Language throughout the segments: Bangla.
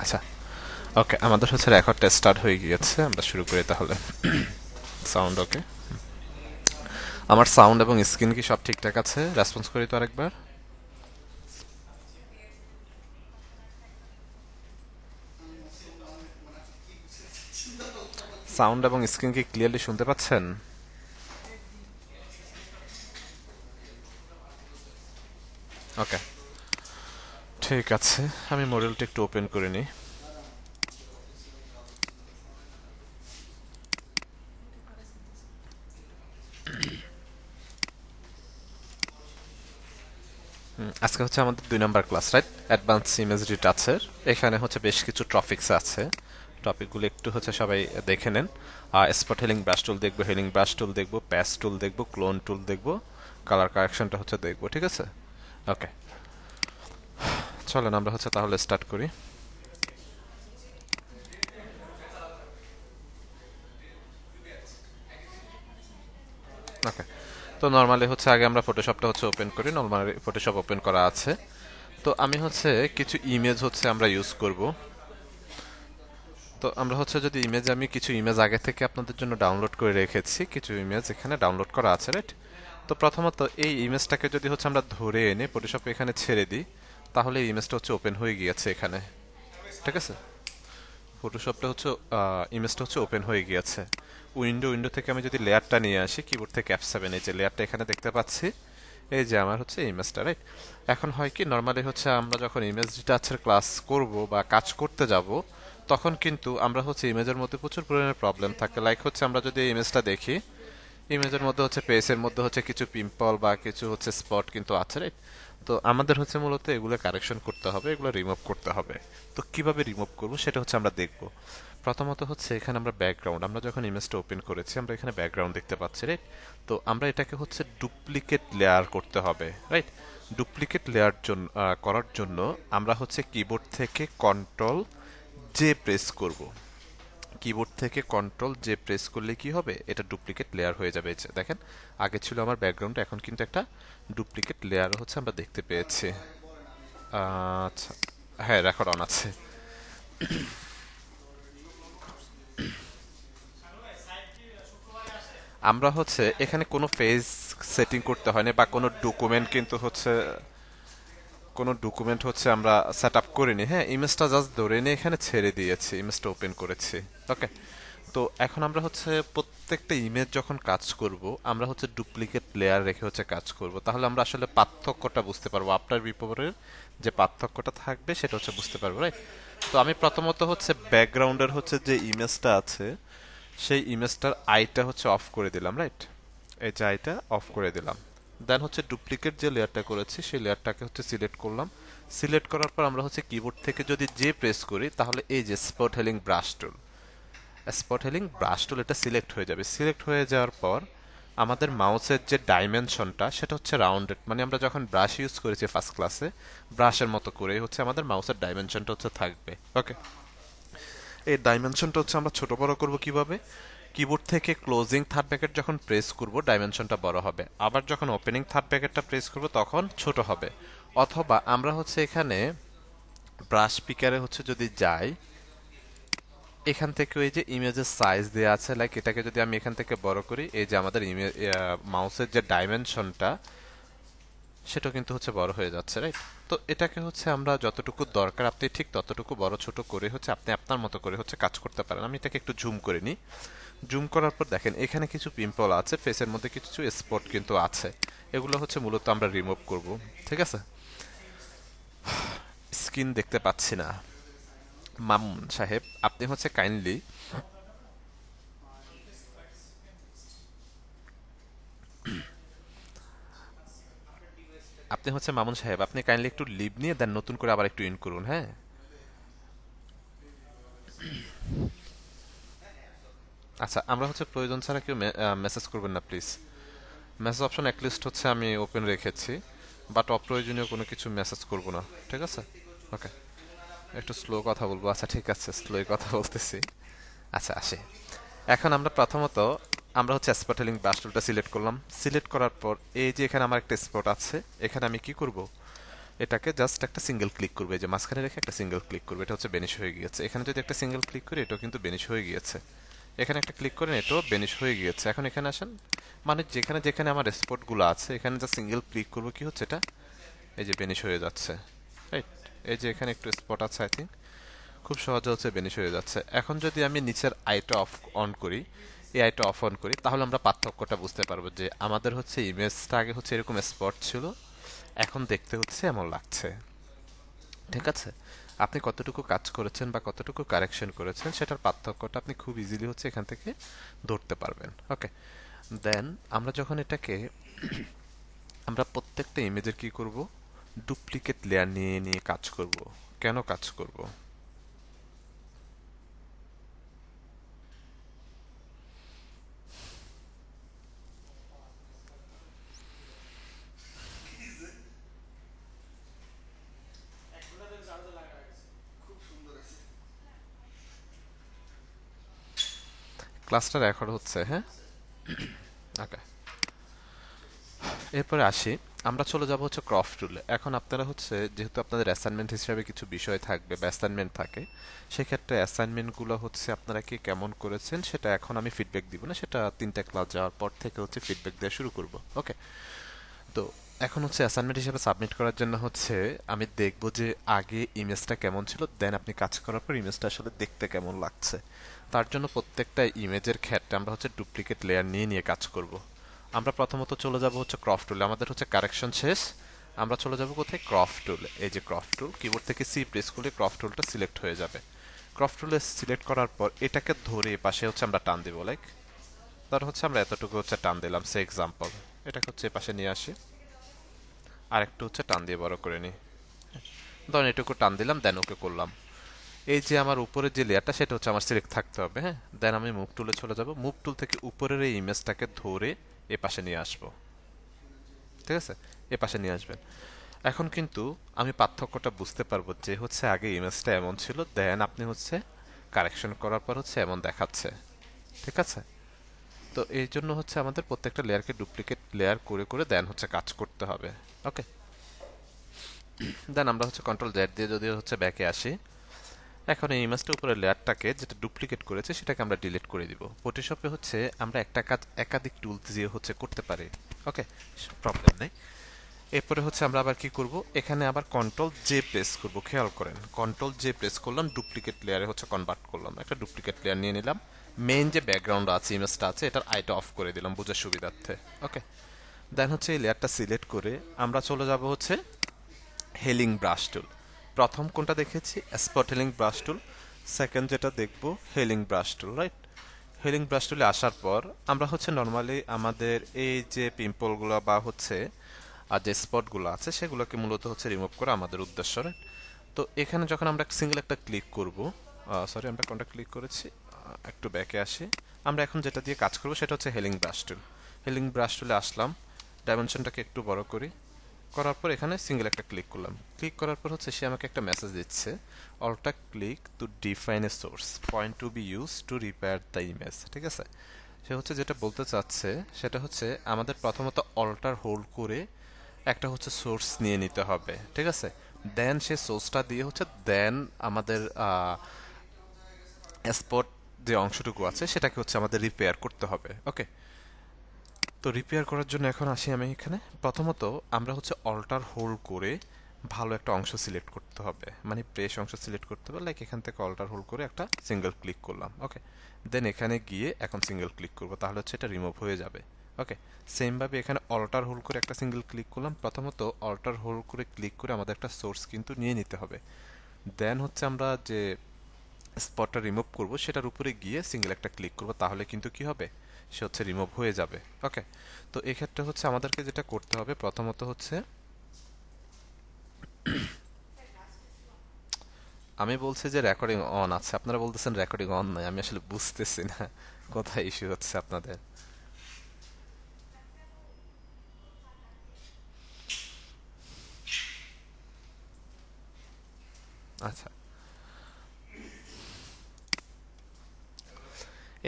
আচ্ছা, ওকে, আমাদের হচ্ছে রেকর্ডটা স্টার্ট হয়ে গিয়েছে, আমরা শুরু করি তাহলে। সাউন্ড ওকে? আমার সাউন্ড এবং স্ক্রিন কি সব ঠিকঠাক আছে? রেসপন্স করি তো আরেকবার। সাউন্ড এবং স্ক্রিন কি ক্লিয়ারলি শুনতে পাচ্ছেন? ওকে, ঠিক আছে, আমি মডিউলটা একটু ওপেন করে নিই। আজকে হচ্ছে আমাদের 2 number class, right? Advance imagery টাচের। এখানে হচ্ছে বেশ কিছু টপিকস আছে, টপিকগুলো একটু হচ্ছে সবাই দেখে নেন। স্পট হেলিং ব্রাশ টুল দেখবো, হেলিং ব্রাশ টুল দেখবো, প্যাচ টুল দেখবো, ক্লোন টুল দেখবো, কালার কারেকশনটা হচ্ছে দেখবো, ঠিক আছে? ওকে, চলেন আমরা হচ্ছে তাহলে স্টার্ট করি। ওকে, তো নর্মালি হচ্ছে আগে আমরা ফটোশপটা হচ্ছে ওপেন করি। নর্মালি ফটোশপ ওপেন করা আছে। তো আমি হচ্ছে কিছু ইমেজ হচ্ছে আমরা ইউজ করব। তো আমরা হচ্ছে যদি ইমেজ, আমি কিছু ইমেজ আগে থেকে আপনাদের জন্য ডাউনলোড করে রেখেছি, কিছু ইমেজ এখানে ডাউনলোড করা আছে, রাইট? তো প্রথমত এই ইমেজটাকে যদি হচ্ছে আমরা ধরে এনে ফটোশপে এখানে ছেড়ে দিই, তাহলে এই ইমেজটা হচ্ছে ওপেন হয়ে গিয়েছে এখানে, ঠিক আছে? ফটোশপটা হচ্ছে ইমেজটা হচ্ছে ওপেন হয়ে গিয়েছে। উইন্ডো উইন্ডো থেকে আমি যদি লেয়ারটা নিয়ে আসি, কিবোর্ড থেকে F7, এই যে লেয়ারটা এখানে দেখতে পাচ্ছি, এই যে আমার হচ্ছে ইমেজটা, রাইট? এখন হয় কি, নর্মালি হচ্ছে আমরা যখন ইমেজ ডিটাচের ক্লাস করব বা কাজ করতে যাব, তখন কিন্তু আমরা হচ্ছে ইমেজের মধ্যে প্রচুর পরিমাণে প্রবলেম থাকে। লাইক হচ্ছে আমরা যদি এই ইমেজটা দেখি, ইমেজের মধ্যে হচ্ছে পেজের মধ্যে হচ্ছে কিছু পিম্পল বা কিছু হচ্ছে স্পট কিন্তু আছে, রাইট? তো আমাদের হচ্ছে মূলত এগুলো কারেকশন করতে হবে, এগুলো রিমুভ করতে হবে। তো কিভাবে রিমুভ করব সেটা হচ্ছে আমরা দেখব। প্রথমত হচ্ছে এখানে আমরা ব্যাকগ্রাউন্ড, আমরা যখন ইমেজটা ওপেন করেছি আমরা এখানে ব্যাকগ্রাউন্ড দেখতে পাচ্ছি, রাইট? তো আমরা এটাকে হচ্ছে ডুপ্লিকেট লেয়ার করতে হবে, রাইট? ডুপ্লিকেট লেয়ার করার জন্য আমরা হচ্ছে কিবোর্ড থেকে কন্ট্রোল জে প্রেস করব। কিবোর্ড থেকে কন্ট্রোল জে প্রেস করলে কি হবে, এটা ডুপ্লিকেট লেয়ার হয়ে যাবে। এই যে দেখেন, আগে ছিল আমার ব্যাকগ্রাউন্ড, এখন কিন্তু একটা ডুপ্লিকেট লেয়ার হচ্ছে আমরা দেখতে পেয়েছি। আচ্ছা, হ্যাঁ, রেকর্ড অন আছে। আমরা হচ্ছে এখানে কোনো পেজ সেটিং করতে হয়নি বা কোনো ডকুমেন্ট কিন্তু হচ্ছে, কোনো ডকুমেন্ট হচ্ছে আমরা সেট আপ করিনি। হ্যাঁ, ইমেজটা জাস্ট ধরে নিয়ে এখানে ছেড়ে দিয়েছি, ইমেজটা ওপেন করেছি। ওকে, তো এখন আমরা হচ্ছে প্রত্যেকটা ইমেজ যখন কাজ করব, আমরা হচ্ছে ডুপ্লিকেট লেয়ার রেখে হচ্ছে কাজ করব। তাহলে আমরা আসলে পার্থক্যটা বুঝতে পারবো, আফটার বিপরীতের যে পার্থক্যটা থাকবে সেটা হচ্ছে বুঝতে পারবো, রাইট? তো আমি প্রথমত হচ্ছে ব্যাকগ্রাউন্ডের হচ্ছে যে ইমেজটা আছে, সেই ইমেজটার আইটা হচ্ছে অফ করে দিলাম, রাইট? এই যে আইটা অফ করে দিলাম। দেন হচ্ছে ডুপ্লিকেট যে লেয়ারটা করেছি সেই লেয়ারটাকে হচ্ছে সিলেক্ট করলাম। সিলেক্ট করার পর আমরা হচ্ছে কিবোর্ড থেকে যদি যে প্রেস করি, তাহলে এই যে স্পট হেলিং ব্রাশ টুল, স্পট হেলিং ব্রাশ টুল এটা সিলেক্ট হয়ে যাবে। সিলেক্ট হয়ে যাওয়ার পর আমাদের মাউসের যে ডাইমেনশনটা সেটা হচ্ছে রাউন্ডেড, মানে আমরা যখন ব্রাশ ইউজ করেছি ফার্স্ট ক্লাসে, ব্রাশের মতো করে হচ্ছে আমাদের মাউসের ডাইমেনশনটা হচ্ছে থাকবে। ওকে, এই ডাইমেনশনটা হচ্ছে আমরা ছোট বড় করব কিভাবে? কিবোর্ড থেকে ক্লোজিং থার্ড ব্র্যাকেট যখন প্রেস করব ডাইমেনশনটা বড় হবে, আবার যখন ওপেনিং থার্ড ব্র্যাকেটটা প্রেস করব তখন ছোট হবে। অথবা আমরা হচ্ছে এখানে ব্রাশ পিকারে হচ্ছে যদি যাই, এখান থেকে ওই যে ইমেজের সাইজ দেওয়া আছে, লাইক এটাকে যদি আমি এখান থেকে বড় করি, এই যে আমাদের ইমেজ মাউসের যে ডাইমেনশনটা সেটা কিন্তু হচ্ছে বড় হয়ে যাচ্ছে, রাইট? তো এটাকে হচ্ছে আমরা যতটুকু দরকার আপনি ঠিক ততটুকু বড় ছোট করে হচ্ছে আপনি আপনার মতো করে হচ্ছে কাজ করতে পারেন। আমি এটাকে একটু জুম করে নিই। জুম করার পর দেখেন এখানে কিছু পিম্পল আছে, ফেসের মধ্যে কিছু স্পট কিন্তু আছে। এগুলো হচ্ছে মূলত আমরা রিমুভ করব, ঠিক আছে? স্ক্রিন দেখতে পাচ্ছি না। মামুন সাহেব, আপনি হচ্ছে কাইন্ডলি, আপনি হচ্ছে মামুন সাহেব, আপনি কাইন্ডলি একটু লিভ নিয়ে দেন নতুন করে আবার একটু ইন করুন, হ্যাঁ? আচ্ছা, আমরা হচ্ছে প্রয়োজন ছাড়া কেউ মেসেজ করবেন না প্লিজ। মেসেজ অপশন অ্যাটলিস্ট হচ্ছে আমি ওপেন রেখেছি, বাট অপ্রয়োজনীয় কোনো কিছু মেসেজ করব না, ঠিক আছে? ওকে, একটু স্লো কথা বলবো। আচ্ছা ঠিক আছে, স্লোই কথা বলতেছি। আচ্ছা আসে, এখন আমরা প্রথমত আমরা হচ্ছে স্পটেলিং ব্রাশ টুলটা সিলেক্ট করলাম। সিলেক্ট করার পর এই যে এখানে আমার একটা স্পট আছে, এখানে আমি কি করব, এটাকে জাস্ট একটা সিঙ্গেল ক্লিক করবে, যে মাঝখানে রেখে একটা সিঙ্গেল ক্লিক করবে, এটা হচ্ছে বেনিশ হয়ে গিয়েছে। এখানে যদি একটা সিঙ্গেল ক্লিক করি এটাও কিন্তু বেনিশ হয়ে গিয়েছে। এখানে একটা ক্লিক করেন এটাও বেনিশ হয়ে গিয়েছে। এখন এখানে আসেন, মানে যেখানে যেখানে আমার স্পটগুলো আছে এখানে যা সিঙ্গেল ক্লিক করবো কি হচ্ছে এটা, এই যে বেনিশ হয়ে যাচ্ছে, রাইট। এই যে এখানে একটু স্পট আছে আই থিঙ্ক, খুব সহজে হচ্ছে বেনিশ হয়ে যাচ্ছে। এখন যদি আমি নিচের আইটা অফ অন করি, এই আইটা অফ অন করি, তাহলে আমরা পার্থক্যটা বুঝতে পারবো যে আমাদের হচ্ছে ইমেজটা আগে হচ্ছে এরকম স্পট ছিল, এখন দেখতে হচ্ছে এমন লাগছে। ঠিক আছে, আপনি কতটুকু কাজ করেছেন বা কতটুকু কারেকশন করেছেন সেটার পার্থক্যটা আপনি খুব ইজিলি হচ্ছে এখান থেকে ধরতে পারবেন। ওকে, দেন আমরা যখন এটাকে আমরা প্রত্যেকটা ইমেজের কি করব, ডুপ্লিকেট লেয়ার নিয়ে নিয়ে কাজ করব। কেন কাজ করব? ক্লাসটা রেকর্ড হচ্ছে, হ্যাঁ। ওকে, এরপরে আসি, আমরা চলে যাব হচ্ছে ক্রপ টুলে। এখন আপনারা হচ্ছে যেহেতু আপনাদের অ্যাসাইনমেন্ট হিসেবে কিছু বিষয় থাকবে বা অ্যাসাইনমেন্ট থাকে, সেক্ষেত্রে অ্যাসাইনমেন্টগুলো হচ্ছে আপনারা কি কেমন করেছেন সেটা এখন আমি ফিডব্যাক দিব না, সেটা 3টা ক্লাস যাওয়ার পর থেকে হচ্ছে ফিডব্যাক দেওয়া শুরু করব। ওকে, তো এখন হচ্ছে অ্যাসাইনমেন্ট হিসেবে সাবমিট করার জন্য হচ্ছে আমি দেখব যে আগে ইমেজটা কেমন ছিল, দেন আপনি কাজ করার পর ইমেজটা আসলে দেখতে কেমন লাগছে। তার জন্য প্রত্যেকটা ইমেজের ক্ষেত্রে আমরা হচ্ছে ডুপ্লিকেট লেয়ার নিয়ে নিয়ে কাজ করব। আমরা প্রথমত চলে যাব হচ্ছে ক্রপ টুলে, আমাদের হচ্ছে কারেকশন শেষ। আমরা চলে যাব কোথায়, ক্রপ টুলে। এই যে ক্রপ টুল, কিবোর্ড থেকে সি প্রেস করলে ক্রপ টুলটা সিলেক্ট হয়ে যাবে। ক্রপ টুলে সিলেক্ট করার পর এটাকে ধরে পাশে হচ্ছে আমরা টান দিব, লাইক ধর হচ্ছে আমরা এতটুকু হচ্ছে টান দিলাম, সে এক্সাম্পল। এটাকে হচ্ছে পাশে নিয়ে আসি, আর একটু হচ্ছে টান দিয়ে বড় করে নিই, ধরেন এটুকু টান দিলাম, দেন ওকে করলাম। এই যে আমার উপরের যে লেয়ারটা সেটা হচ্ছে আমার সিলেক্ট থাকতে হবে, হ্যাঁ। দেন আমি মুভ টুলে চলে যাব, মুভ টুল থেকে উপরের এই ইমেজটাকে ধরে এ পাশে নিয়ে আসবো। ঠিক আছে, এ পাশে নিয়ে আসবেন। এখন কিন্তু আমি পার্থক্যটা বুঝতে পারবো যে হচ্ছে আগে ইমেজটা এমন ছিল, দেন আপনি হচ্ছে কারেকশন করার পর হচ্ছে এমন দেখাচ্ছে। ঠিক আছে, তো এই জন্য হচ্ছে আমাদের প্রত্যেকটা লেয়ারকে ডুপ্লিকেট লেয়ার করে করে দেন হচ্ছে কাজ করতে হবে। ওকে, দেন আমরা হচ্ছে কন্ট্রোল জেড দিয়ে যদি হচ্ছে ব্যাকে আসি, এখন এই ইমেজটা উপরে লেয়ারটাকে যেটা ডুপ্লিকেট করেছে সেটাকে আমরা ডিলিট করে দিব। ফটোশপে হচ্ছে আমরা একটা কাজ একাধিক টুল দিয়ে হচ্ছে করতে পারি। ওকে, প্রবলেম নেই। এরপরে হচ্ছে আমরা আবার কি করব, এখানে আবার কন্ট্রোল জে প্রেস করব। খেয়াল করেন, কন্ট্রোল জে প্রেস করলাম, ডুপ্লিকেট লেয়ারে হচ্ছে কনভার্ট করলাম, একটা ডুপ্লিকেট লেয়ার নিয়ে নিলাম। মেইন যে ব্যাকগ্রাউন্ড আছে ইমেজটা আছে এটার আইটা অফ করে দিলাম বোঝার সুবিধার্থে। ওকে, দেন হচ্ছে এই লেয়ারটা সিলেক্ট করে আমরা চলে যাব হচ্ছে হেলিং ব্রাশ টুল। প্রথম কোনটা দেখেছি, স্পট হেলিং ব্রাশ টুল। সেকেন্ড যেটা দেখব, হেলিং ব্রাশ টুল, রাইট। হেলিং ব্রাশ টুলে আসার পর আমরা হচ্ছে নর্মালি আমাদের এই যে পিম্পলগুলো বা হচ্ছে আর যে স্পটগুলো আছে সেগুলোকে মূলত হচ্ছে রিমুভ করা আমাদের উদ্দেশ্য, রাইট। তো এখানে যখন আমরা সিঙ্গেল একটা ক্লিক করব, সরি আমরা কোনটা ক্লিক করেছি, একটু ব্যাকে আসি। আমরা এখন যেটা দিয়ে কাজ করব সেটা হচ্ছে healing brush tool. Healing brush টুলে আসলাম, ডাইমেনশনটাকে একটু বড় করি, করার পর এখানে সিঙ্গেল একটা ক্লিক করলাম। ক্লিক করার পর হচ্ছে সে আমাকে একটা মেসেজ দিচ্ছে, অলটা click to define a source point to be use to repair the image. ঠিক আছে, সে হচ্ছে যেটা বলতে চাচ্ছে সেটা হচ্ছে আমাদের প্রথমত অল্টার হোল্ড করে একটা হচ্ছে সোর্স নিয়ে নিতে হবে। ঠিক আছে, দেন সে সোর্সটা দিয়ে হচ্ছে দেন আমাদের স্পট যে অংশটুকু আছে সেটাকে হচ্ছে আমাদের রিপেয়ার করতে হবে। ওকে, তো রিপেয়ার করার জন্য এখন আসি আমি এখানে। প্রথমত আমরা হচ্ছে অল্টার হোল্ড করে ভালো একটা অংশ সিলেক্ট করতে হবে, মানে প্রেস অংশ সিলেক্ট করতে হবে, লাইক এখান থেকে অল্টার হোল্ড করে একটা সিঙ্গেল ক্লিক করলাম। ওকে, দেন এখানে গিয়ে এখন সিঙ্গেল ক্লিক করবো, তাহলে হচ্ছে এটা রিমুভ হয়ে যাবে। ওকে, সেমভাবে এখানে অল্টার হোল্ড করে একটা সিঙ্গেল ক্লিক করলাম। প্রথমত অল্টার হোল্ড করে ক্লিক করে আমাদের একটা সোর্স কিন্তু নিয়ে নিতে হবে। দেন হচ্ছে আমরা যে স্পটটা রিমুভ করব সেটার উপরে গিয়ে সিঙ্গেল একটা ক্লিক করব, তাহলে কিন্তু কি হবে, সে হচ্ছে রিমুভ হয়ে যাবে। ওকে, তো এক্ষেত্রে হচ্ছে আমাদেরকে যেটা করতে হবে প্রথমত হচ্ছে, আমি বলছি যে রেকর্ডিং অন আছে, আপনারা বলতেছেন রেকর্ডিং অন নাই, আমি আসলে বুঝতেছি না কোথায় ইস্যু হচ্ছে আপনাদের। আচ্ছা,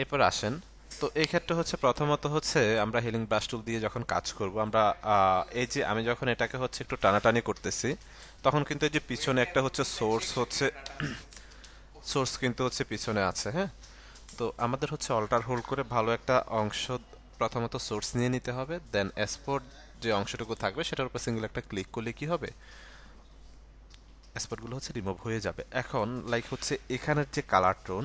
এরপর আসেন, তো এই ক্ষেত্রে হচ্ছে প্রথমত হচ্ছে আমরা হিলিং ব্রাশ টুল দিয়ে যখন কাজ করব আমরা এই যে আমি যখন এটাকে হচ্ছে একটু টানাটানি করতেছি তখন কিন্তু এই যে পিছনে একটা হচ্ছে সোর্স কিন্তু হচ্ছে পিছনে আছে, হ্যাঁ। তো আমাদের হচ্ছে অল্টার হোল্ড করে ভালো একটা অংশ প্রথমত সোর্স নিয়ে নিতে হবে, দেন এক্সপোর্ট যে অংশটুকু থাকবে সেটার উপর সিঙ্গেল একটা ক্লিক করলে কি হবে, স্পটগুলো হচ্ছে রিমুভ হয়ে যাবে। এখন লাইক হচ্ছে এখানের যে কালার টোন,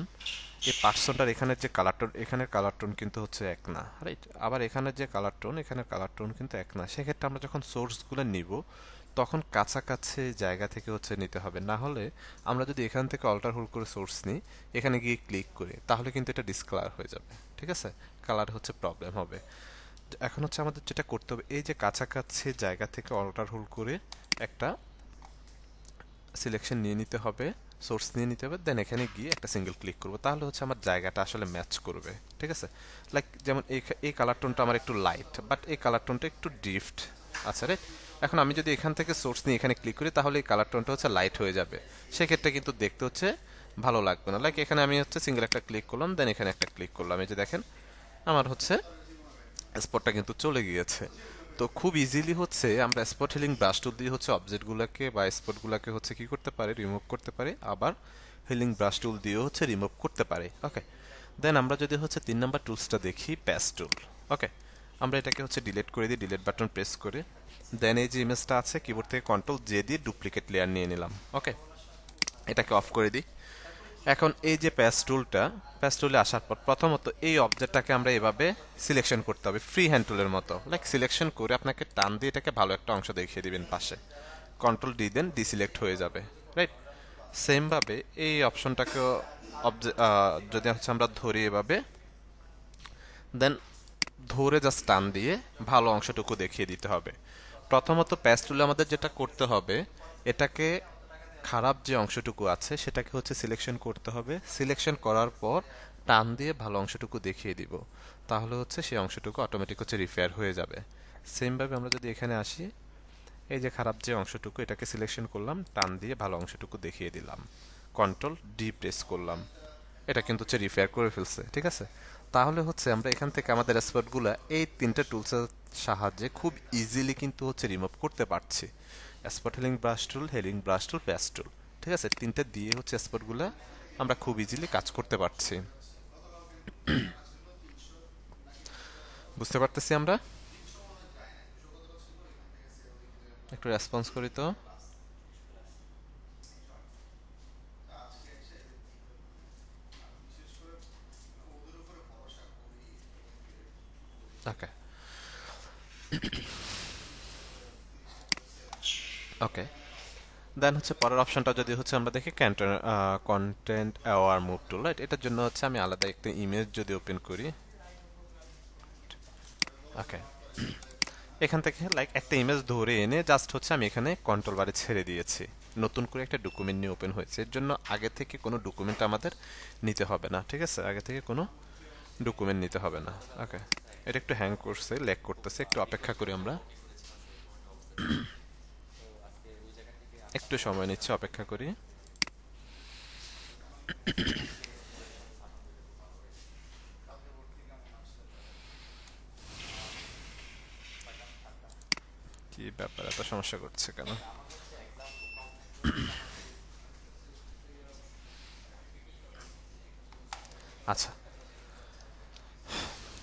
এই পার্সনটার এখানের যে কালার টোন, এখানের কালার টোন কিন্তু হচ্ছে এক না, রাইট। আবার এখানের যে কালার টোন, এখানের কালার টোন কিন্তু এক না। সেক্ষেত্রে আমরা যখন সোর্সগুলো নিব তখন কাছাকাছি জায়গা থেকে হচ্ছে নিতে হবে। না হলে আমরা যদি এখান থেকে অল্টার হোল্ড করে সোর্স নিই, এখানে গিয়ে ক্লিক করি, তাহলে কিন্তু এটা ডিসকালার হয়ে যাবে, ঠিক আছে। কালার হচ্ছে প্রবলেম হবে। এখন হচ্ছে আমাদের যেটা করতে হবে, এই যে কাছাকাছি জায়গা থেকে অল্টার হোল্ড করে একটা সিলেকশন নিয়ে নিতে হবে, সোর্স নিয়ে নিতে হবে, দেন এখানে গিয়ে একটা সিঙ্গেল ক্লিক করব, তাহলে হচ্ছে আমার জায়গাটা আসলে ম্যাচ করবে, ঠিক আছে। লাইক যেমন এই কালার টোনটা আমার একটু লাইট, বাট এই কালার টোনটা একটু ডিফট আচ্ছা রে। এখন আমি যদি এখান থেকে সোর্স নিয়ে এখানে ক্লিক করি তাহলে এই কালার টোনটা হচ্ছে লাইট হয়ে যাবে, সেক্ষেত্রে কিন্তু দেখতে হচ্ছে ভালো লাগবে না। লাইক এখানে আমি হচ্ছে সিঙ্গেল একটা ক্লিক করলাম, দেন এখানে একটা ক্লিক করলাম, এই যে দেখেন আমার হচ্ছে স্পটটা কিন্তু চলে গিয়েছে। তো খুব ইজিলি হচ্ছে আমরা স্পট হিলিং ব্রাশ টুল দিয়ে হচ্ছে অবজেক্টগুলোকে বা স্পটগুলোকে হচ্ছে কি করতে পারি, রিমুভ করতে পারি, আবার হিলিং ব্রাশ টুল দিয়েও হচ্ছে রিমুভ করতে পারি। ওকে, দেন আমরা যদি হচ্ছে 3 নম্বর টুলসটা দেখি, প্যাচ টুল। ওকে, আমরা এটাকে হচ্ছে ডিলিট করে দিই, ডিলিট বাটন প্রেস করে, দেন এই যে ইমেজটা আছে কিবোর্ড থেকে কন্ট্রোল জে দিয়ে ডুপ্লিকেট লেয়ার নিয়ে নিলাম। ওকে, এটাকে অফ করে দিই। এখন এই যে প্যাচ টুলে আসার পর প্রথমত এই অবজেক্টটাকে আমরা এভাবে সিলেকশন করতে হবে ফ্রি হ্যান্ড টুলের মতো। লাইক সিলেকশন করে আপনাকে টান দিয়ে এটাকে ভালো একটা অংশ দেখিয়ে দিবেন পাশে, কন্ট্রোল ডি দেন ডিসিলেক্ট হয়ে যাবে, রাইট। সেম ভাবে এই অপশনটাকেও যদি হচ্ছে আমরা ধরি এভাবে, দেন ধরে জাস্ট টান দিয়ে ভালো অংশটুকু দেখিয়ে দিতে হবে। প্রথমত প্যাচ টুলে আমাদের যেটা করতে হবে, এটাকে খারাপ যে অংশটুকু আছে সেটাকে হচ্ছে সিলেকশন করতে হবে, সিলেকশন করার পর টান দিয়ে ভালো অংশটুকু দেখিয়ে দিব, তাহলে হচ্ছে সেই অংশটুকু অটোমেটিক হচ্ছে রিপেয়ার হয়ে যাবে। সেম ভাবে আমরা যদি এখানে আসি, এই যে খারাপ যে অংশটুকু এটাকে সিলেকশন করলাম, টান দিয়ে ভালো অংশটুকু দেখিয়ে দিলাম, কন্ট্রোল ডি প্রেস করলাম, এটা কিন্তু হচ্ছে রিপেয়ার করে ফেলছে, ঠিক আছে। তাহলে হচ্ছে আমরা এখান থেকে আমাদের স্পটগুলো এই 3টে টুলসের সাহায্যে খুব ইজিলি কিন্তু হচ্ছে রিমুভ করতে পারছি। Spot healing brush tool, patch টুল, ঠিক আছে, 3টে দিয়ে হচ্ছে স্পটগুলো আমরা খুব ইজিলি কাজ করতে পারছি। বুঝতে পারতেছি আমরা? একটু রেসপন্স করি তো। ওকে, ওকে, দেন হচ্ছে পরের অপশনটা যদি হচ্ছে আমরা দেখি content aware move tool, right. এটার জন্য হচ্ছে আমি আলাদা একটা ইমেজ যদি ওপেন করি, ওকে, এখান থেকে লাইক একটা ইমেজ ধরে এনে জাস্ট হচ্ছে আমি এখানে কন্ট্রোল বারে ছেড়ে দিয়েছি, নতুন করে একটা ডকুমেন্ট নিয়ে ওপেন হয়েছে। এর জন্য আগে থেকে কোনো ডকুমেন্ট আমাদের নিতে হবে না, ঠিক আছে, আগে থেকে কোনো ডকুমেন্ট নিতে হবে না। ওকে, এটা একটু হ্যাং করছে, ল্যাগ করতেছে, একটু অপেক্ষা করি আমরা, একটু সময় নিচ্ছে, অপেক্ষা করি। কি ব্যাপার, এত সমস্যা করছে কেন? আচ্ছা,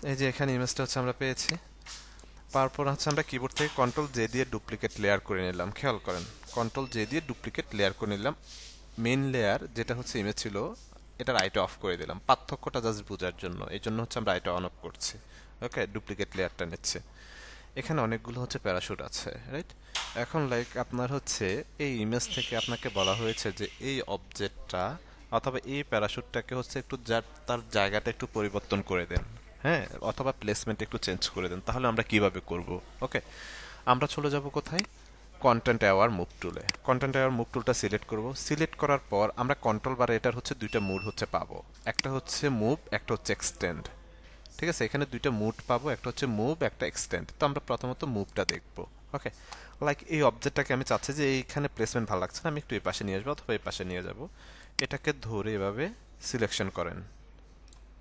এই যে এখানে ইমেজটা হচ্ছে আমরা পেয়েছি, তারপর হচ্ছে আমরা কিবোর্ড থেকে কন্ট্রোল জে দিয়ে ডুপ্লিকেট লেয়ার করে নিলাম, খেয়াল করেন, কন্ট্রোল জে দিয়ে ডুপ্লিকেট লেয়ার করে নিলাম। মেইন লেয়ার যেটা হচ্ছে ইমেজ ছিল, এটার আইটা অফ করে দিলাম পার্থক্যটা জাস্ট বোঝার জন্য, এই জন্য হচ্ছে আমরা আইটা অন অফ করছি। ওকে, ডুপ্লিকেট লেয়ারটা নিচ্ছে। এখানে অনেকগুলো হচ্ছে প্যারাশুট আছে, রাইট। এখন লাইক আপনার হচ্ছে এই ইমেজ থেকে আপনাকে বলা হয়েছে যে এই অবজেক্টটা অথবা এই প্যারাশুটটাকে হচ্ছে একটু তার জায়গাটা একটু পরিবর্তন করে দেন, হ্যাঁ, অথবা প্লেসমেন্ট একটু চেঞ্জ করে দেন, তাহলে আমরা কিভাবে করব? ওকে, আমরা চলে যাব কোথায়, কন্টেন্ট অ্যাওয়ার মুভ টুলে। কন্টেন্ট অ্যাওয়ার মুভ টুলটা সিলেক্ট করব, সিলেক্ট করার পর আমরা কন্ট্রোল বারে এটার হচ্ছে দুইটা মুড হচ্ছে পাবো, একটা হচ্ছে মুভ, একটা হচ্ছে এক্সটেন্ড, ঠিক আছে। এখানে দুইটা মুড পাবো, একটা হচ্ছে মুভ, একটা এক্সটেন্ড। তো আমরা প্রথমত মুভটা দেখবো। ওকে, লাইক এই অবজেক্টটাকে আমি চাচ্ছি যে এইখানে প্লেসমেন্ট ভালো লাগছে না, আমি একটু এই পাশে নিয়ে আসবো অথবা এই পাশে নিয়ে যাব, এটাকে ধরে এভাবে সিলেকশন করেন,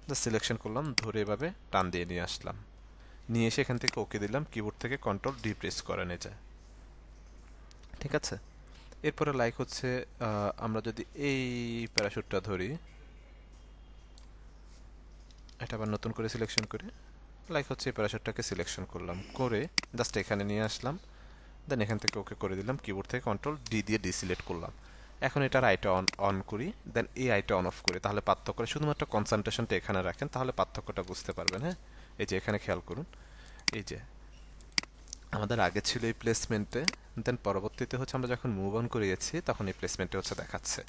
জাস্ট সিলেকশন করলাম, ধরে এভাবে টান দিয়ে নিয়ে আসলাম, নিয়ে এসে এখান থেকে ওকে দিলাম, কিবোর্ড থেকে কন্ট্রোল ডি প্রেস করে নিয়ে যায়। ঠিক আছে, এরপরে লাইক হচ্ছে আমরা যদি এই প্যারাশুটটা ধরি, এটা আবার নতুন করে সিলেকশন করি, লাইক হচ্ছে এই প্যারাশুটটাকে সিলেকশন করলাম, করে জাস্ট এখানে নিয়ে আসলাম, দেন এখান থেকে ওকে করে দিলাম, কিবোর্ড থেকে কন্ট্রোল ডি দিয়ে ডিসিলেক্ট করলাম। এখন এটার আইটা অন অন করি, দেন এই আইটা অন অফ করি, তাহলে পার্থক্য, শুধুমাত্র কনসেন্ট্রেশনটা এখানে রাখেন, তাহলে পার্থক্যটা বুঝতে পারবেন। হ্যাঁ, এই যে এখানে খেয়াল করুন, এই যে আমাদের আগে ছিল এই প্লেসমেন্টে, দেন পরবর্তীতে হচ্ছে আমরা যখন মুভ অন করিয়েছি তখন এই প্লেসমেন্টে হচ্ছে দেখাচ্ছে।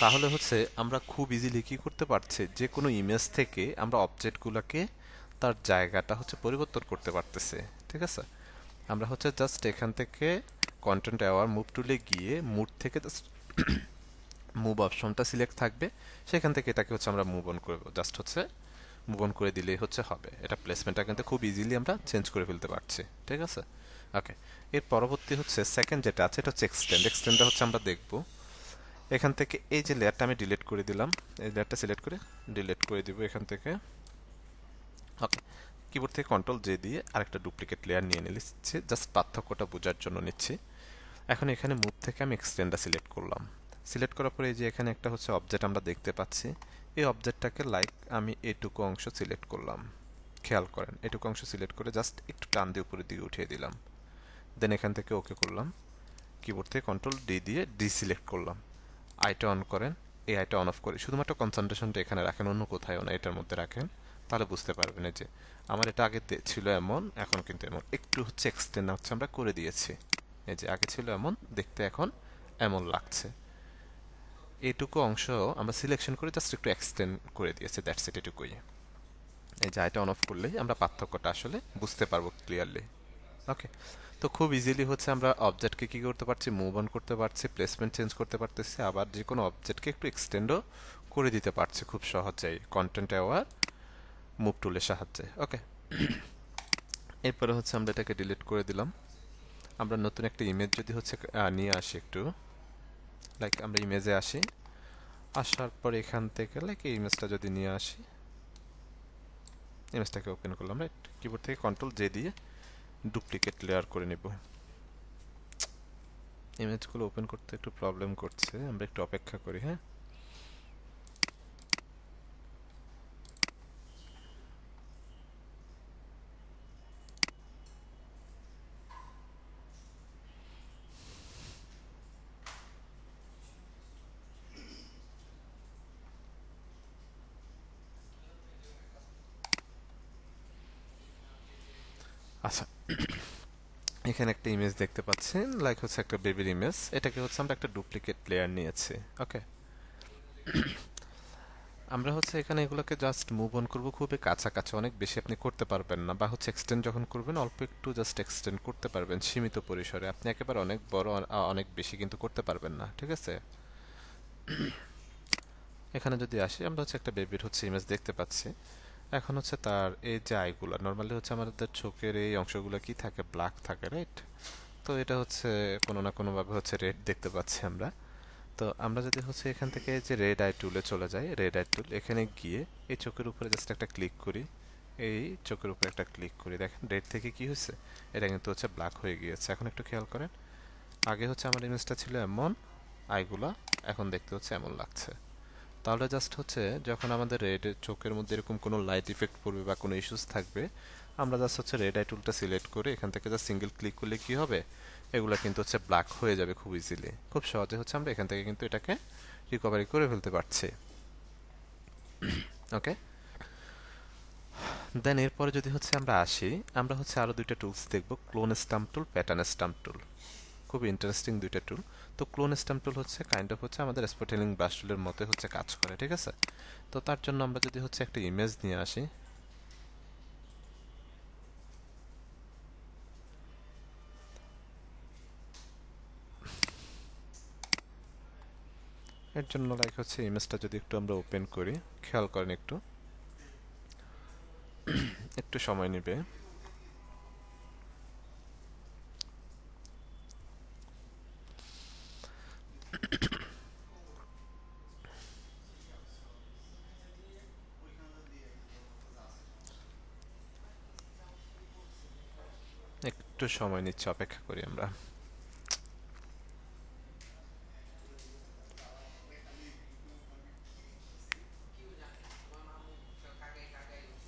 তাহলে হচ্ছে আমরা খুব ইজিলি কি করতে পারছি, যে কোনো ইমেজ থেকে আমরা অবজেক্টগুলোকে তার জায়গাটা হচ্ছে পরিবর্তন করতে পারতেছি। ঠিক আছে, আমরা হচ্ছে জাস্ট এখান থেকে কন্টেন্ট অ্যাওয়ার মুভ টুলে গিয়ে মুভ থেকে জাস্ট মুভ অপশনটা সিলেক্ট থাকবে, সেখান থেকে এটাকে হচ্ছে আমরা মুভ অন করবো, জাস্ট হচ্ছে মুভ অন করে দিলেই হচ্ছে হবে। এটা প্লেসমেন্টটা কিন্তু খুব ইজিলি আমরা চেঞ্জ করে ফেলতে পারছি। ঠিক আছে, ওকে। এর পরবর্তী হচ্ছে সেকেন্ড যেটা আছে, এটা হচ্ছে এক্সটেন্ড। এক্সটেন্ডটা হচ্ছে আমরা দেখব এখান থেকে, এই যে লেয়ারটা আমি ডিলিট করে দিলাম, এই লেয়ারটা সিলেক্ট করে ডিলিট করে দিব এখান থেকে। ওকে, কিবোর্ড থেকে কন্ট্রোল জে দিয়ে আরেকটা ডুপ্লিকেট লেয়ার নিয়ে নিচ্ছি, জাস্ট পার্থক্যটা বোঝার জন্য নিচ্ছি। এখন এখানে মুভ থেকে আমি এক্সটেন্ডটা সিলেক্ট করলাম, সিলেক্ট করার পরে এই যে এখানে একটা হচ্ছে অবজেক্ট আমরা দেখতে পাচ্ছি, এই অবজেক্টটাকে লাইক আমি এটুকু অংশ সিলেক্ট করলাম, খেয়াল করেন এটুকু অংশ সিলেক্ট করে জাস্ট একটু টান দিয়ে উপরের দিকে উঠিয়ে দিলাম, দেন এখান থেকে ওকে করলাম, কিবোর্ড থেকে কন্ট্রোল ডি দিয়ে ডিসিলেক্ট করলাম, আইটা অন করেন, এই আইটা অন অফ করে শুধুমাত্র কনসেন্ট্রেশনটা এখানে রাখেন, অন্য কোথাও না, এটার মধ্যে রাখেন, তাহলে বুঝতে পারবেন এই যে আমার এটা আগে ছিল এমন, এখন কিন্তু এমন, একটু হচ্ছে এক্সটেন্ড হচ্ছে আমরা করে দিয়েছি। এই যে আগে ছিল এমন দেখতে, এখন এমন লাগছে। এইটুকু অংশ আমরা সিলেকশন করে জাস্ট একটু এক্সটেন্ড করে দিয়েছি, দ্যাটস ইট, এটুকুই। এই যে আইটা অন অফ করলেই আমরা পার্থক্যটা আসলে বুঝতে পারবো ক্লিয়ারলি। ওকে, তো খুব ইজিলি হচ্ছে আমরা অবজেক্টকে কি করতে পারছি, মুভ অন করতে পারছি, প্লেসমেন্ট চেঞ্জ করতে পারতেছি, আবার যে কোনো অবজেক্টকে একটু এক্সটেন্ডও করে দিতে পারছি খুব সহজেই কন্টেন্ট অ্যাওয়ার মুভ টুলের সাহায্যে। ওকে, এরপরে হচ্ছে আমরা এটাকে ডিলিট করে দিলাম। আমরা নতুন একটা ইমেজ যদি হচ্ছে নিয়ে আসি একটু, লাইক আমরা ইমেজে আসি, আসার পর এখান থেকে লাইক এই ইমেজটা যদি নিয়ে আসি, ইমেজটাকে ওপেন করলাম, রাইট, কিবোর্ড থেকে কন্ট্রোল জে দিয়ে ডুপ্লিকেট লেয়ার করে নিব। ইমেজগুলো ওপেন করতে একটু প্রবলেম করছে, আমরা একটু অপেক্ষা করি। হ্যাঁ, আচ্ছা, এখানে একটা ইমেজ দেখতে পাচ্ছেন, লাইক হচ্ছে একটা বেবির ইমেজ, এটাকে হচ্ছে আমরা একটা ডুপ্লিকেট লেয়ার নিয়েছি। ওকে, আমরা হচ্ছে এখানে এগুলোকে জাস্ট মুভ অন করবো খুবই কাছাকাছি, অনেক বেশি আপনি করতে পারবেন না, বা হচ্ছে এক্সটেন্ড যখন করবেন অল্প একটু জাস্ট এক্সটেন্ড করতে পারবেন সীমিত পরিসরে, আপনি একেবারে অনেক বড় অনেক বেশি কিন্তু করতে পারবেন না। ঠিক আছে, এখানে যদি আসি, আমরা হচ্ছে একটা বেবির হচ্ছে ইমেজ দেখতে পাচ্ছি। এখন হচ্ছে তার এই যে আইগুলো, নর্মালি হচ্ছে আমাদের চোখের এই অংশগুলো কি থাকে, ব্ল্যাক থাকে, রাইট, তো এটা হচ্ছে কোনো না কোনোভাবে হচ্ছে রেড দেখতে পাচ্ছি আমরা। তো আমরা যদি হচ্ছে এখান থেকে যে রেড আই টুলে চলে যাই, রেড আই টুল এখানে গিয়ে এই চোখের উপরে জাস্ট একটা ক্লিক করি, এই চোখের উপরে একটা ক্লিক করি, দেখেন রেড থেকে কি হয়েছে, এটা কিন্তু হচ্ছে ব্ল্যাক হয়ে গিয়েছে। এখন একটু খেয়াল করেন, আগে হচ্ছে আমার ইমেজটা ছিল এমন আইগুলা, এখন দেখতে হচ্ছে এমন লাগছে। তাহলে জাস্ট হচ্ছে যখন আমাদের রেড চোখের মধ্যে এরকম কোনো লাইট ইফেক্ট পড়বে বা কোনো ইস্যুস থাকবে, আমরা জাস্ট হচ্ছে রেড আই টুলটা সিলেক্ট করে এখান থেকে জাস্ট সিঙ্গেল ক্লিক করলে কি হবে, এগুলা কিন্তু হচ্ছে ব্ল্যাক হয়ে যাবে খুব ইজিলি, খুব সহজে হচ্ছে আমরা এখান থেকে কিন্তু এটাকে রিকভারি করে ফেলতে পারছি। ওকে, দেন এরপরে যদি হচ্ছে আমরা আসি, আমরা হচ্ছে আরো দুইটা টুলস দেখব, ক্লোন স্টাম্প টুল, প্যাটার্ন স্টাম্প টুল, খুব ইন্টারেস্টিং দুইটা টুল। তো ক্লোন স্টাম্প টুল হচ্ছে কাইন্ড অফ হচ্ছে আমাদের স্পটেলিং ব্রাশ টুলের মতো হচ্ছে কাজ করে। ঠিক আছে, তো তার জন্য আমরা যদি হচ্ছে একটা ইমেজ নিয়ে আসি, এর জন্য লাইক হচ্ছে ইমেজটা যদি একটু আমরা ওপেন করি, খেয়াল করেন একটু, একটু সময় নেবে। একটু সময় নিচ্ছে, অপেক্ষা করি আমরা।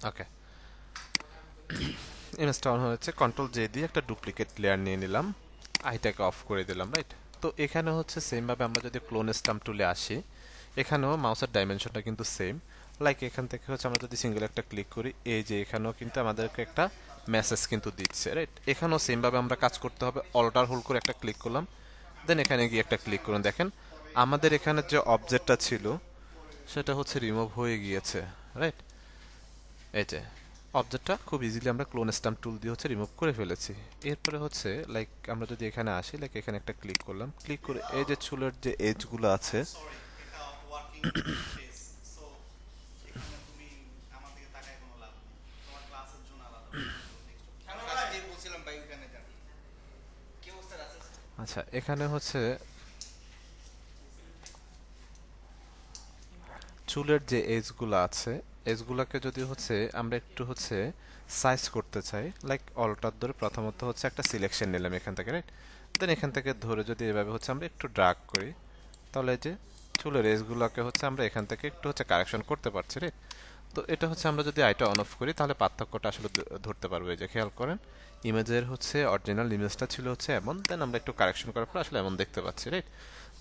ওকে, ইমেজটা অন হয়েছে। কন্ট্রোল জে দিয়ে একটা ডুপ্লিকেট লেয়ার নিয়ে নিলাম, আইটাকে অফ করে দিলাম, রাইট? তো এখানে হচ্ছে সেম ভাবে আমরা যদি ক্লোন স্টাম্প টুলে আসি, এখানেও মাউসের ডাইমেনশনটা কিন্তু সেম। লাইক এখান থেকে হচ্ছে আমরা যদি সিঙ্গেল একটা ক্লিক করি, এই যে এখানেও কিন্তু আমাদেরকে একটা মেসেজ কিন্তু দিচ্ছে, রাইট? এখানেও সেম ভাবে আমরা কাজ করতে হবে। অল্টার হোল্ড করে একটা ক্লিক করলাম, দেন এখানে গিয়ে একটা ক্লিক করুন। দেখেন আমাদের এখানে যে অবজেক্টটা ছিল সেটা হচ্ছে রিমুভ হয়ে গিয়েছে, রাইট? এই যে অবজেক্টটা খুব ইজিলি আমরা ক্লোন স্টাম্প টুল দিয়ে হচ্ছে রিমুভ করে ফেলেছি। এরপরে হচ্ছে লাইক আমরা যদি এখানে আসি, লাইক এখানে একটা ক্লিক করলাম, ক্লিক করে এই যে চুলের যে এজগুলো আছে, আচ্ছা এখানে হচ্ছে চুলের যে এজগুলো আছে, এজগুলোকে যদি হচ্ছে আমরা একটু হচ্ছে সাইজ করতে চাই, লাইক অল্টার ধরে প্রথমত হচ্ছে একটা সিলেকশন নিলাম এখান থেকে, রাইট? দেন এখান থেকে ধরে যদি এভাবে হচ্ছে আমরা একটু ড্রাগ করি, তাহলে যে চুলের এজগুলোকে হচ্ছে আমরা এখান থেকে একটু হচ্ছে কারেকশন করতে পারছি, রাইট? তো এটা হচ্ছে আমরা যদি আইটা অন অফ করি তাহলে পার্থক্যটা আসলে ধরতে পারবো। এই যে খেয়াল করেন, ইমেজের হচ্ছে অরিজিনাল ইমেজটা ছিল হচ্ছে এমন, দেন আমরা একটু কারেকশন করার পর আসলে এমন দেখতে পাচ্ছি, রাইট?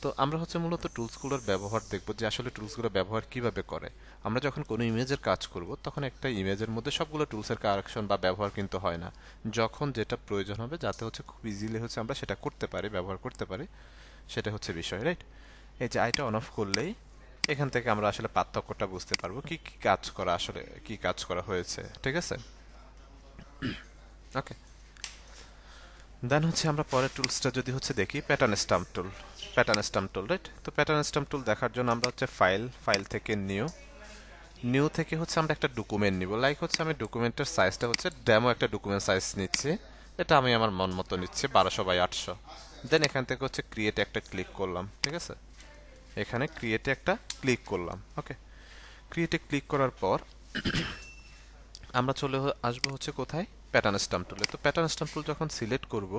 তো আমরা হচ্ছে মূলত টুলসগুলোর ব্যবহার দেখব যে আসলে টুলসগুলো ব্যবহার কিভাবে করে। আমরা যখন কোনো ইমেজের কাজ করব তখন একটা ইমেজের মধ্যে সবগুলো টুলসের কারেকশন বা ব্যবহার কিন্তু হয় না। যখন যেটা প্রয়োজন হবে যাতে হচ্ছে খুব ইজিলি হচ্ছে আমরা সেটা করতে পারি, ব্যবহার করতে পারি, সেটা হচ্ছে বিষয়, রাইট? এই যে আইটা অন অফ করলেই এখান থেকে আমরা আসলে পার্থক্যটা বুঝতে পারবো কি কি কাজ করা, আসলে কি কাজ করা হয়েছে, ঠিক আছে? ওকে, দেন হচ্ছে আমরা পরের টুলসটা যদি হচ্ছে দেখি, প্যাটার্ন স্টাম্প টুল। প্যাটার্ন স্টাম্প টুল, রাইট? তো প্যাটার্ন স্টাম্প টুল দেখার জন্য আমরা হচ্ছে ফাইল, ফাইল থেকে নিউ, নিউ থেকে হচ্ছে আমরা একটা ডকুমেন্ট নিব। লাইক হচ্ছে আমি ডকুমেন্টের সাইজটা হচ্ছে ডেমো একটা ডকুমেন্ট সাইজ নিচ্ছি, এটা আমি আমার মন মতো নিচ্ছি 1200 বাই 800। দেন এখান থেকে হচ্ছে ক্রিয়েটে একটা ক্লিক করলাম, ঠিক আছে? এখানে ক্রিয়েটে একটা ক্লিক করলাম, ওকে। ক্রিয়েটে ক্লিক করার পর আমরা চলে আসবো হচ্ছে কোথায়, প্যাটার্ন স্টাম্প টুলে। তো প্যাটার্ন স্টাম্প টুল যখন সিলেক্ট করব,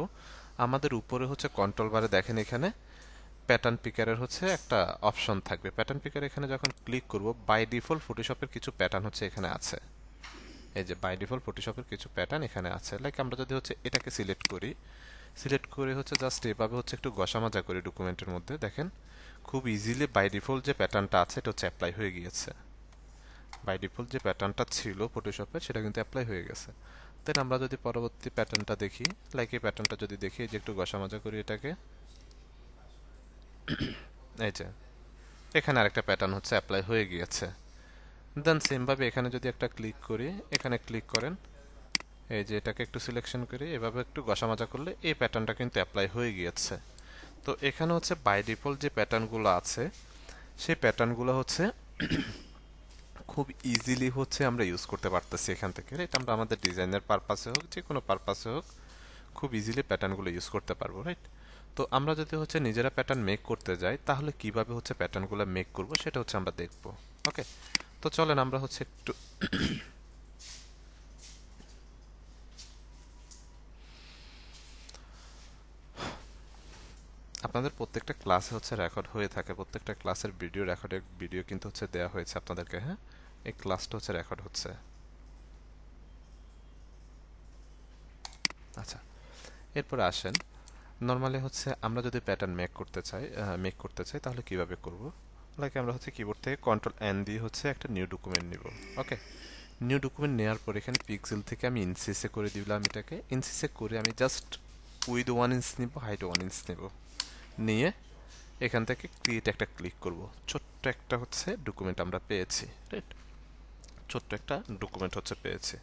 আমাদের উপরে হচ্ছে কন্ট্রোল বারে দেখেন এখানে প্যাটার্ন পিকারের হচ্ছে একটা অপশন থাকবে। প্যাটার্ন পিকার এখানে যখন ক্লিক করব, বাই ডিফল্ট ফটোশপের কিছু প্যাটার্ন হচ্ছে এখানে আছে। এই যে বাই ডিফল্ট ফটোশপের কিছু প্যাটার্ন এখানে আছে। লাইক আমরা যদি হচ্ছে এটাকে সিলেক্ট করি, সিলেক্ট করে হচ্ছে জাস্ট এভাবে হচ্ছে একটু গসামজা করি ডকুমেন্টের মধ্যে, দেখেন খুব ইজিলি বাই ডিফল্ট যে প্যাটার্নটা আছে এটা হচ্ছে অ্যাপ্লাই হয়ে গিয়েছে। বাই ডিফল্ট যে প্যাটার্নটা ছিল ফটোশপের সেটা কিন্তু অ্যাপ্লাই হয়ে গেছে। দেন আমরা যদি পরবর্তী প্যাটার্নটা দেখি, লাইক এই প্যাটার্নটা যদি দেখি, যে একটু গসামজা করি এটাকে, এই যে এখানে আরেকটা প্যাটার্ন হচ্ছে অ্যাপ্লাই হয়ে গিয়েছে। দেন সেমভাবে এখানে যদি একটা ক্লিক করি, এখানে ক্লিক করেন, এই যে এটাকে একটু সিলেকশন করি, এভাবে একটু গসামজা করলে এই প্যাটার্নটা কিন্তু অ্যাপ্লাই হয়ে গিয়েছে। তো এখানে হচ্ছে বাই ডিফল্ট যে প্যাটার্নগুলো আছে সেই প্যাটার্নগুলো হচ্ছে খুব ইজিলি হচ্ছে আমরা ইউজ করতে পারতেছি এখান থেকে, রাইট? আমরা আমাদের ডিজাইনের পারপাসে হোক, যে কোনো পারপাসে হোক, খুব ইজিলি প্যাটার্নগুলো ইউজ করতে পারবো, রাইট? তো আমরা যদি হচ্ছে নিজেরা প্যাটার্ন মেক করতে যাই তাহলে কিভাবে হচ্ছে প্যাটার্নগুলো মেক করব সেটা হচ্ছে আমরা দেখব, ওকে। তো চলেন আমরা হচ্ছে একটু আপনাদের প্রত্যেকটা ক্লাসে হচ্ছে রেকর্ড হয়ে থাকে, প্রত্যেকটা ক্লাসের ভিডিও রেকর্ডের ভিডিও কিন্তু হচ্ছে দেওয়া হয়েছে আপনাদেরকে, হ্যাঁ? এই ক্লাসটা হচ্ছে রেকর্ড হচ্ছে। আচ্ছা, এরপরে আসেন, নর্মালি হচ্ছে আমরা যদি প্যাটার্ন মেক করতে চাই তাহলে কিভাবে করব? লাইক আমরা হচ্ছে কিবোর্ড থেকে কন্ট্রোল এন দিয়ে হচ্ছে একটা নিউ ডকুমেন্ট নিব, ওকে। নিউ ডকুমেন্ট নেওয়ার পর এখানে পিক্সেল থেকে আমি ইনসিসে করে দিলাম, এটাকে ইনসিসে করে আমি জাস্ট উইথ 1 ইঞ্চ নিব, হাইট 1 ইঞ্চ নিব, নিয়ে এখান থেকে ক্রিয়েট একটা ক্লিক করব। ছোট্ট একটা হচ্ছে ডকুমেন্ট আমরা পেয়েছি, রাইট? ছোট্ট একটা ডকুমেন্ট হচ্ছে পেয়েছি।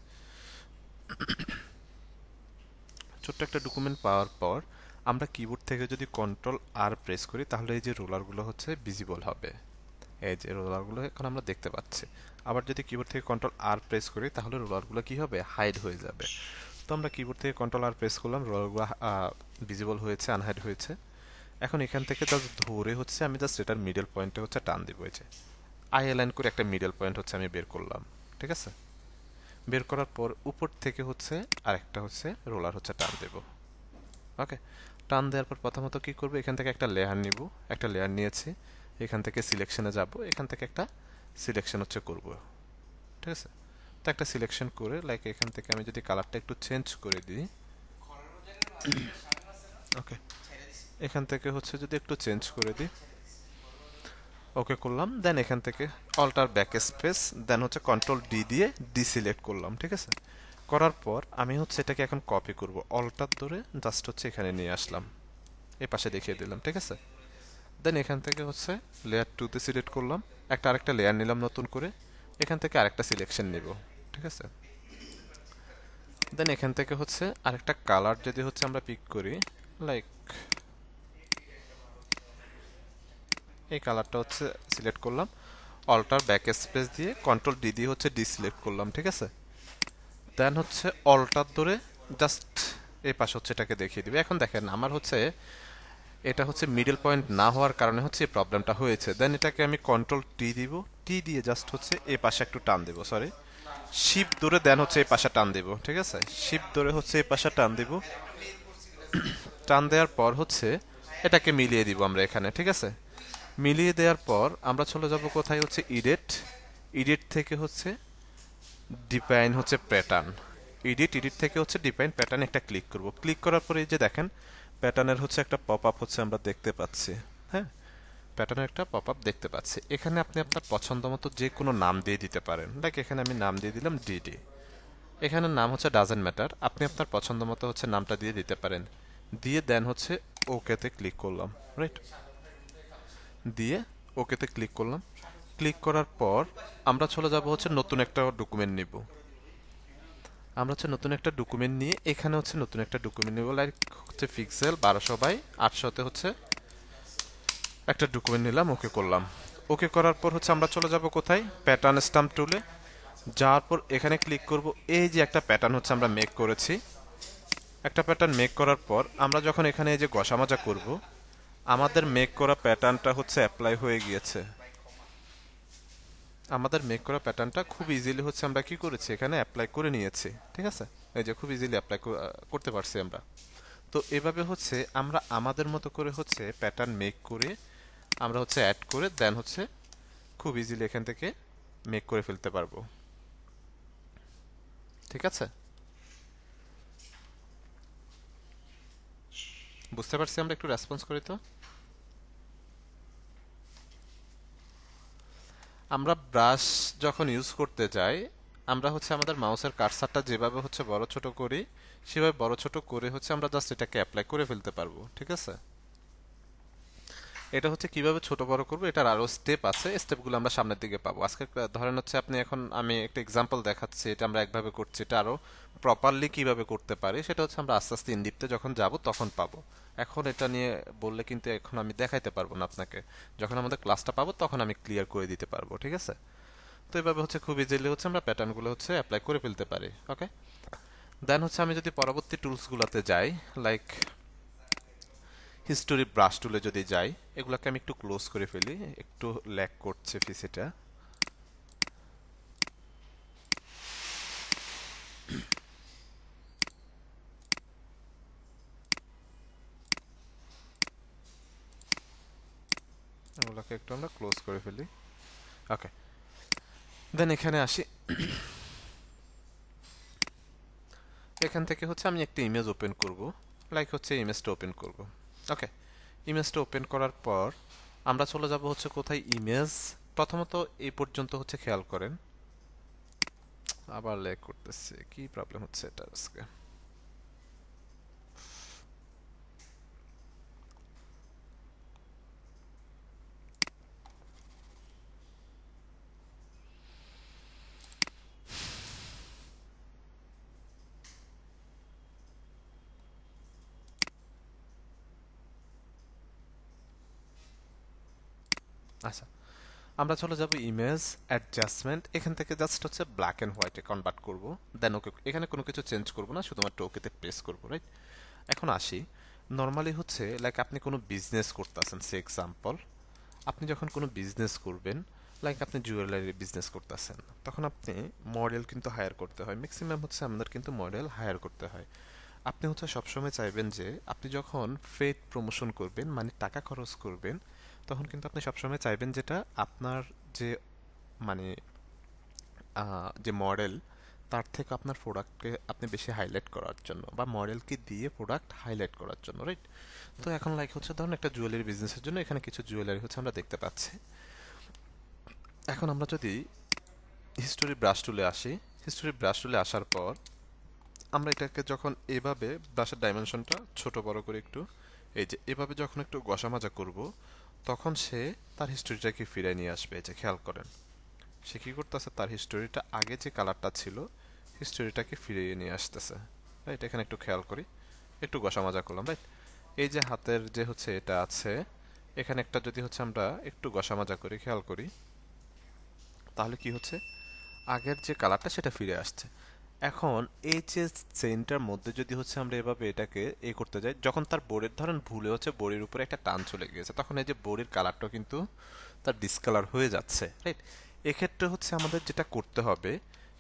ছোট্ট একটা ডকুমেন্ট পাওয়ার পর আমরা কিবোর্ড থেকে যদি কন্ট্রোল আর প্রেস করি তাহলে এই যে রোলারগুলো হচ্ছে ভিজিবল হবে, এই যে রোলারগুলো এখন আমরা দেখতে পাচ্ছি। আবার যদি কিবোর্ড থেকে কন্ট্রোল আর প্রেস করি তাহলে রোলারগুলো কি হবে, হাইড হয়ে যাবে। তো আমরা কিবোর্ড থেকে কন্ট্রোল আর প্রেস করলাম, রোলারগুলো ভিজিবল হয়েছে, আনহাইড হয়েছে। এখন এখান থেকে জাস্ট ধরে হচ্ছে আমি জাস্ট এটার মিডল পয়েন্টে হচ্ছে টান দিব, এই যে আই অ্যালাইন করে একটা মিডল পয়েন্ট হচ্ছে আমি বের করলাম, ঠিক আছে? বের করার পর উপর থেকে হচ্ছে আরেকটা হচ্ছে রোলার হচ্ছে টান দেব, ওকে, টান দেওয়ার পর প্রথমত কি করব, এখান থেকে একটা লেয়ার নিব, একটা লেয়ার নিয়েছি, এখান থেকে সিলেকশনে যাব, এখান থেকে একটা সিলেকশন হচ্ছে করব, ঠিক আছে। তো একটা সিলেকশন করে লাইক এখান থেকে আমি যদি কালারটা একটু চেঞ্জ করে দিই, ওকে, এখান থেকে হচ্ছে যদি একটু চেঞ্জ করে দিই, ওকে করলাম, দেন এখান থেকে অল্টার ব্যাক স্পেস, দেন হচ্ছে কন্ট্রোল ডি দিয়ে ডিসিলেক্ট করলাম, ঠিক আছে। করার পর আমি হচ্ছে এটাকে এখন কপি করব, অল্টার ধরে জাস্ট হচ্ছে এখানে নিয়ে আসলাম, এই পাশে দেখিয়ে দিলাম, ঠিক আছে। দেন এখান থেকে হচ্ছে লেয়ার টুতে সিলেক্ট করলাম, একটা আরেকটা লেয়ার নিলাম নতুন করে, এখান থেকে আরেকটা সিলেকশন নিব, ঠিক আছে। দেন এখান থেকে হচ্ছে আরেকটা কালার যদি হচ্ছে আমরা পিক করি, লাইক এই কালারটা হচ্ছে সিলেক্ট করলাম, অল্টার ব্যাক স্পেস দিয়ে কন্ট্রোল ডি দিয়ে হচ্ছে ডিসিলেক্ট করলাম, ঠিক আছে। দেন হচ্ছে অল্টার ধরে জাস্ট এই পাশে হচ্ছে এটাকে দেখিয়ে দিবে। এখন দেখেন আমার হচ্ছে এটা হচ্ছে মিডল পয়েন্ট না হওয়ার কারণে হচ্ছে এই প্রবলেমটা হয়েছে। দেন এটাকে আমি কন্ট্রোল টি দিব, টি দিয়ে জাস্ট হচ্ছে এই পাশে একটু টান দেব, সরি শিফট ধরে দেন হচ্ছে এই পাশে টান দেব, ঠিক আছে। শিফট ধরে হচ্ছে এই পাশে টান দিব, টান দেওয়ার পর হচ্ছে এটাকে মিলিয়ে দিব আমরা এখানে, ঠিক আছে। মিলিয়ে দেওয়ার পর আমরা চলে যাব কোথায়, হচ্ছে ইডিট, ইডিট থেকে হচ্ছে ডিফাইন হচ্ছে প্যাটার্ন, এডিট থেকে হচ্ছে ডিফাইন প্যাটার্ন একটা ক্লিক করব। ক্লিক করার পরে এই যে দেখেন প্যাটার্নের হচ্ছে একটা পপ আপ হচ্ছে আমরা দেখতে পাচ্ছি, হ্যাঁ, প্যাটার্নের একটা পপ আপ দেখতে পাচ্ছি। এখানে আপনি আপনার পছন্দ মতো যে কোনো নাম দিয়ে দিতে পারেন, লাইক এখানে আমি নাম দিয়ে দিলাম ডিডি, এখানে নাম হচ্ছে ডাজেন্ট ম্যাটার, আপনি আপনার পছন্দ মতো হচ্ছে নামটা দিয়ে দিতে পারেন। দিয়ে দেন হচ্ছে ওকেতে ক্লিক করলাম, রাইট, দিয়ে ওকেতে ক্লিক করলাম। ক্লিক করার পর আমরা চলে যাব হচ্ছে নতুন একটা ডকুমেন্ট নিব, আমরা হচ্ছে নতুন একটা ডকুমেন্ট নিয়ে এখানে হচ্ছে নতুন একটা ডকুমেন্ট নিব, লাইক হচ্ছে পিক্সেল 1200 বাই 800 হচ্ছে একটা ডকুমেন্ট নিলাম, ওকে করলাম। ওকে করার পর হচ্ছে আমরা চলে যাব কোথায়, প্যাটার্ন স্টাম্প টুলে, যাওয়ার পর এখানে ক্লিক করব। এই যে একটা প্যাটার্ন হচ্ছে আমরা মেক করেছি, একটা প্যাটার্ন মেক করার পর আমরা যখন এখানে এই যে ঘষামাজা করব, আমাদের মেক করা প্যাটার্নটা হচ্ছে অ্যাপ্লাই হয়ে গিয়েছে। আমাদের মেক করা প্যাটার্নটা খুব ইজিলি হচ্ছে আমরা কি করেছি, এখানে অ্যাপ্লাই করে নিয়েছি, ঠিক আছে। এই যে খুব ইজিলি অ্যাপ্লাই করতে পারছি আমরা। তো এভাবে হচ্ছে আমরা আমাদের মতো করে হচ্ছে প্যাটার্ন মেক করে আমরা হচ্ছে অ্যাড করে দেন হচ্ছে খুব ইজিলি এখান থেকে মেক করে ফেলতে পারবো, ঠিক আছে। বুঝতে পারছি, আমরা একটু রেসপন্স করি তো। আমরা ব্রাশ যখন ইউজ করতে যাই, আমরা হচ্ছে আমাদের মাউসের কার্সারটা যেভাবে হচ্ছে বড় ছোট করি, সেভাবে বড় ছোট করে হচ্ছে আমরা জাস্ট এটাকে অ্যাপ্লাই করে ফেলতে পারবো, ঠিক আছে। এটা হচ্ছে কিভাবে ছোট বড় করবো, এটার আরো স্টেপ আছে, স্টেপগুলো আমরা সামনের দিকে পাবো। আজকে ধরেন হচ্ছে আপনি এখন আমি একটা এক্সাম্পল দেখাচ্ছি, এটা আমরা একভাবে করছি, এটা আরো প্রপারলি কিভাবে করতে পারি সেটা হচ্ছে আমরা আস্তে আস্তে ইনডিপতে যখন যাব তখন পাবো। এখন এটা নিয়ে বললে কিন্তু এখন আমি দেখাইতে পারবো না আপনাকে, যখন আমাদের ক্লাসটা পাবো তখন আমি ক্লিয়ার করে দিতে পারবো, ঠিক আছে। তো এইভাবে হচ্ছে খুব ইজিলি হচ্ছে আমরা প্যাটার্নগুলো হচ্ছে অ্যাপ্লাই করে ফেলতে পারি, ওকে। দেন হচ্ছে আমি যদি পরবর্তী টুলসগুলোতে যাই, লাইক হিস্টোরি ব্রাশ টুলে যদি যাই, এগুলোকে আমি একটু ক্লোজ করে ফেলি, একটু ল্যাগ করছে পিসিটা। এগুলোকে একটু আমরা ক্লোজ করে ফেলি, ওকে। দেন এখানে আসি, এখান থেকে হচ্ছে আমি একটা ইমেজ ওপেন করব, লাইক হচ্ছে ইমেজটা ওপেন করব, ওকে। ইমেজটা ওপেন করার পর আমরা চলে যাব হচ্ছে কোথায়, ইমেজ। প্রথমত এই পর্যন্ত হচ্ছে খেয়াল করেন, আবার ল্যাগ করতেছে, কি প্রবলেম হচ্ছে এটা আজকে। আচ্ছা, আমরা চলে যাব ইমেজ অ্যাডজাস্টমেন্ট, এখান থেকে জাস্ট হচ্ছে ব্ল্যাক এন্ড হোয়াইটে কনভার্ট করব। দেন ওকে, এখানে কোনো কিছু চেঞ্জ করব না, শুধুমাত্র ওকেতে প্রেস করব, রাইট। এখন আসি, নর্মালি হচ্ছে লাইক আপনি কোনো বিজনেস করতেছেন, সে এক্সাম্পল আপনি যখন কোনো বিজনেস করবেন, লাইক আপনি জুয়েলারি বিজনেস করতেছেন, তখন আপনি মডেল কিন্তু হায়ার করতে হয়, ম্যাক্সিমাম হচ্ছে আমাদের কিন্তু মডেল হায়ার করতে হয়। আপনি হচ্ছে সবসময় চাইবেন যে আপনি যখন পেইড প্রমোশন করবেন মানে টাকা খরচ করবেন, তখন কিন্তু আপনি সবসময় চাইবেন যেটা আপনার যে মানে যে মডেল তার থেকে আপনার প্রোডাক্টকে আপনি বেশি হাইলাইট করার জন্য বা মডেলকে দিয়ে প্রোডাক্ট হাইলাইট করার জন্য, রাইট? তো এখন লাইক হচ্ছে ধরুন একটা জুয়েলারি বিজনেসের জন্য এখানে কিছু জুয়েলারি হচ্ছে আমরা দেখতে পাচ্ছি। এখন আমরা যদি হিস্টোরি ব্রাশ টুলে আসি, হিস্টোরি ব্রাশ টুলে আসার পর আমরা এটাকে যখন এভাবে ব্রাশের ডাইমেনশনটা ছোট বড় করে একটু এই যে এভাবে যখন একটু ঘষা মাজা করব, তখন সে তার হিস্টোরিটাকে ফিরিয়ে নিয়ে আসবে। এই যে খেয়াল করেন সে কি করতেছে, তার হিস্টোরিটা আগে যে কালারটা ছিল হিস্টোরিটাকে ফিরিয়ে নিয়ে আসতেছে, রাইট? এখানে একটু খেয়াল করি, একটু ঘষা মাজা করলাম, রাইট? এই যে হাতের যে হচ্ছে এটা আছে, এখানে একটা যদি হচ্ছে আমরা একটু ঘষা মাজা করি, খেয়াল করি, তাহলে কি হচ্ছে, আগের যে কালারটা সেটা ফিরে আসছে। এখন এই যে চেইনটার মধ্যে যদি হচ্ছে আমরা এভাবে এটাকে করতে যাই, যখন তার বোর্ডের ধরেন ভুলে হচ্ছে বোর্ডের উপরে একটা টান চলে গিয়েছে, তখন এই যে বোর্ডের কালারটা কিন্তু তার ডিসকালার হয়ে যাচ্ছে, রাইট? এক্ষেত্রে হচ্ছে আমাদের যেটা করতে হবে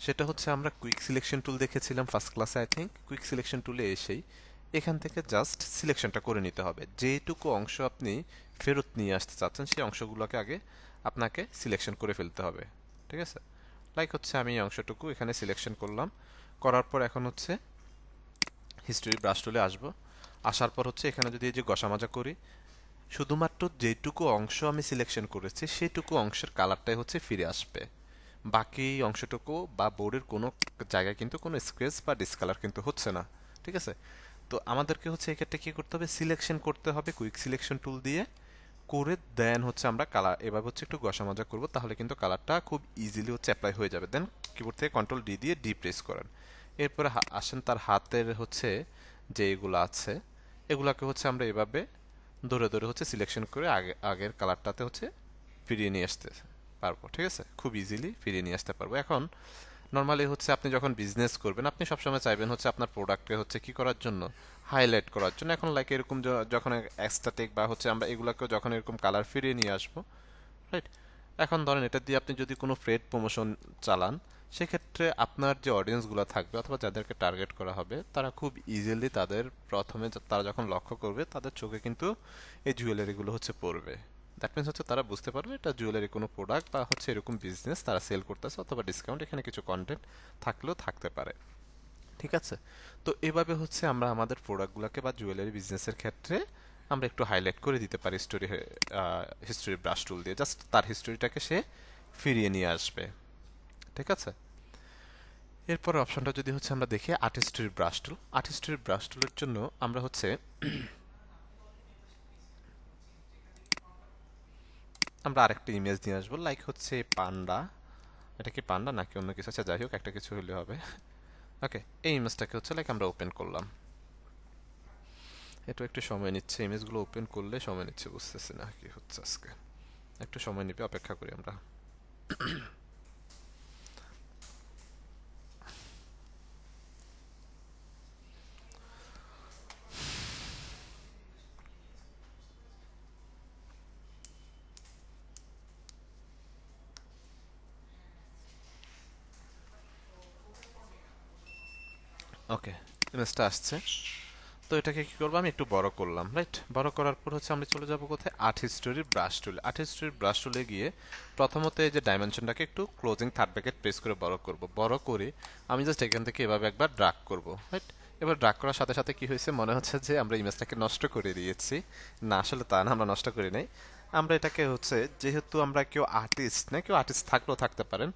সেটা হচ্ছে আমরা কুইক সিলেকশন টুল দেখেছিলাম ফার্স্ট ক্লাসে, আই থিঙ্ক। কুইক সিলেকশন টুলে এসেই এখান থেকে জাস্ট সিলেকশনটা করে নিতে হবে। যেটুকু অংশ আপনি ফেরত নিয়ে আসতে চাচ্ছেন সেই অংশগুলোকে আগে আপনাকে সিলেকশন করে ফেলতে হবে, ঠিক আছে? লাইক হচ্ছে আমি এই অংশটুকু এখানে সিলেকশন করলাম, করার পর এখন হচ্ছে হিস্টোরি ব্রাশ টুলে আসবো। আসার পর হচ্ছে এখানে যদি এই যে ঘষা মাজা করি, শুধুমাত্র যেটুকু অংশ আমি সিলেকশন করেছি সেইটুকু অংশের কালারটাই হচ্ছে ফিরে আসবে। বাকি অংশটুকু বা বোর্ডের কোনো জায়গায় কিন্তু কোনো স্ক্র্যাচ বা ডিসকালার কিন্তু হচ্ছে না, ঠিক আছে? তো আমাদেরকে হচ্ছে এক্ষেত্রে কি করতে হবে, সিলেকশন করতে হবে কুইক সিলেকশন টুল দিয়ে, করে দেন হচ্ছে আমরা কালার এভাবে হচ্ছে একটু ঘষা মাজা করবো, তাহলে কিন্তু কালারটা খুব ইজিলি হচ্ছে অ্যাপ্লাই হয়ে যাবে। দেন কিবোর্ড থেকে কন্ট্রোল ডি দিয়ে ডি প্রেস করেন। এরপরে আসেন তার হাতের হচ্ছে যে এগুলো আছে এগুলাকে হচ্ছে আমরা এভাবে ধরে ধরে হচ্ছে সিলেকশন করে আগের কালারটাতে হচ্ছে ফিরিয়ে নিয়ে আসতে পারবো, ঠিক আছে? খুব ইজিলি ফিরিয়ে নিয়ে আসতে পারবো। এখন নর্মালি হচ্ছে আপনি যখন বিজনেস করবেন আপনি সবসময় চাইবেন হচ্ছে আপনার প্রোডাক্টকে হচ্ছে কি করার জন্য, হাইলাইট করার জন্য। এখন লাইক এরকম যখন অ্যাস্থেটিক বা হচ্ছে আমরা এগুলাকেও যখন এরকম কালার ফিরিয়ে নিয়ে আসবো, রাইট? এখন ধরেন এটা দিয়ে আপনি যদি কোনো ফ্রেড প্রমোশন চালান, সেক্ষেত্রে আপনার যে অডিয়েন্সগুলো থাকবে অথবা যাদেরকে টার্গেট করা হবে তারা খুব ইজিলি তাদের প্রথমে তারা যখন লক্ষ্য করবে তাদের চোখে কিন্তু এই জুয়েলারিগুলো হচ্ছে পড়বে। দ্যাট মিনস হচ্ছে তারা বুঝতে পারবে এটা জুয়েলারি কোনো প্রোডাক্ট বা হচ্ছে এরকম বিজনেস তারা সেল করতেছে, অথবা ডিসকাউন্ট এখানে কিছু কন্টেন্ট থাকলেও থাকতে পারে, ঠিক আছে? তো এভাবে হচ্ছে আমরা আমাদের প্রোডাক্টগুলোকে বা জুয়েলারি বিজনেসের ক্ষেত্রে আমরা একটু হাইলাইট করে দিতে পারি হিস্টোরি ব্রাশ টুল দিয়ে, জাস্ট তার হিস্টোরিটাকে সে ফিরিয়ে নিয়ে আসবে, ঠিক আছে? এরপর অপশনটা যদি হচ্ছে আমরা দেখি আর্টিস্ট্রি ব্রাশ টুল। আর্টিস্ট্রি ব্রাশ টুলের জন্য আমরা হচ্ছে আমরা আরেকটা ইমেজ নিয়ে আসবো, লাইক হচ্ছে পান্ডা। এটা কি পান্ডা নাকি অন্য কিছু? আচ্ছা যাই হোক, একটা কিছু হলে হবে। ওকে, এই ইমেজটাকে হচ্ছে লাইক আমরা ওপেন করলাম। এটা একটু সময় নিচ্ছে, ইমেজগুলো ওপেন করলে সময় নিচ্ছে, বুঝতেছি না কি হচ্ছে আজকে। একটু সময় নিবে, অপেক্ষা করি আমরা। ওকে, ইমেজটা আসছে। তো এটাকে কি করবো, আমি একটু বড় করলাম, রাইট? বড় করার পর হচ্ছে আমরা চলে যাব কোথায়, আর্ট হিস্টোরির ব্রাশ টুলে। আর্ট হিস্টোরির ব্রাশ টুলে গিয়ে প্রথমত এই যে ডাইমেনশনটাকে একটু ক্লোজিং থার্ড ব্র্যাকেট প্রেস করে বড় করব। বড় করে আমি জাস্ট এখান থেকে এভাবে একবার ড্রাগ করব, রাইট? এবার ড্রাগ করার সাথে সাথে কি হয়েছে, মনে হচ্ছে যে আমরা ইমেজটাকে নষ্ট করে দিয়েছি। না, আসলে তা না, আমরা নষ্ট করি নাই। আমরা এটাকে হচ্ছে, যেহেতু আমরা কেউ আর্টিস্ট না, কেউ আর্টিস্ট থাকলেও থাকতে পারেন,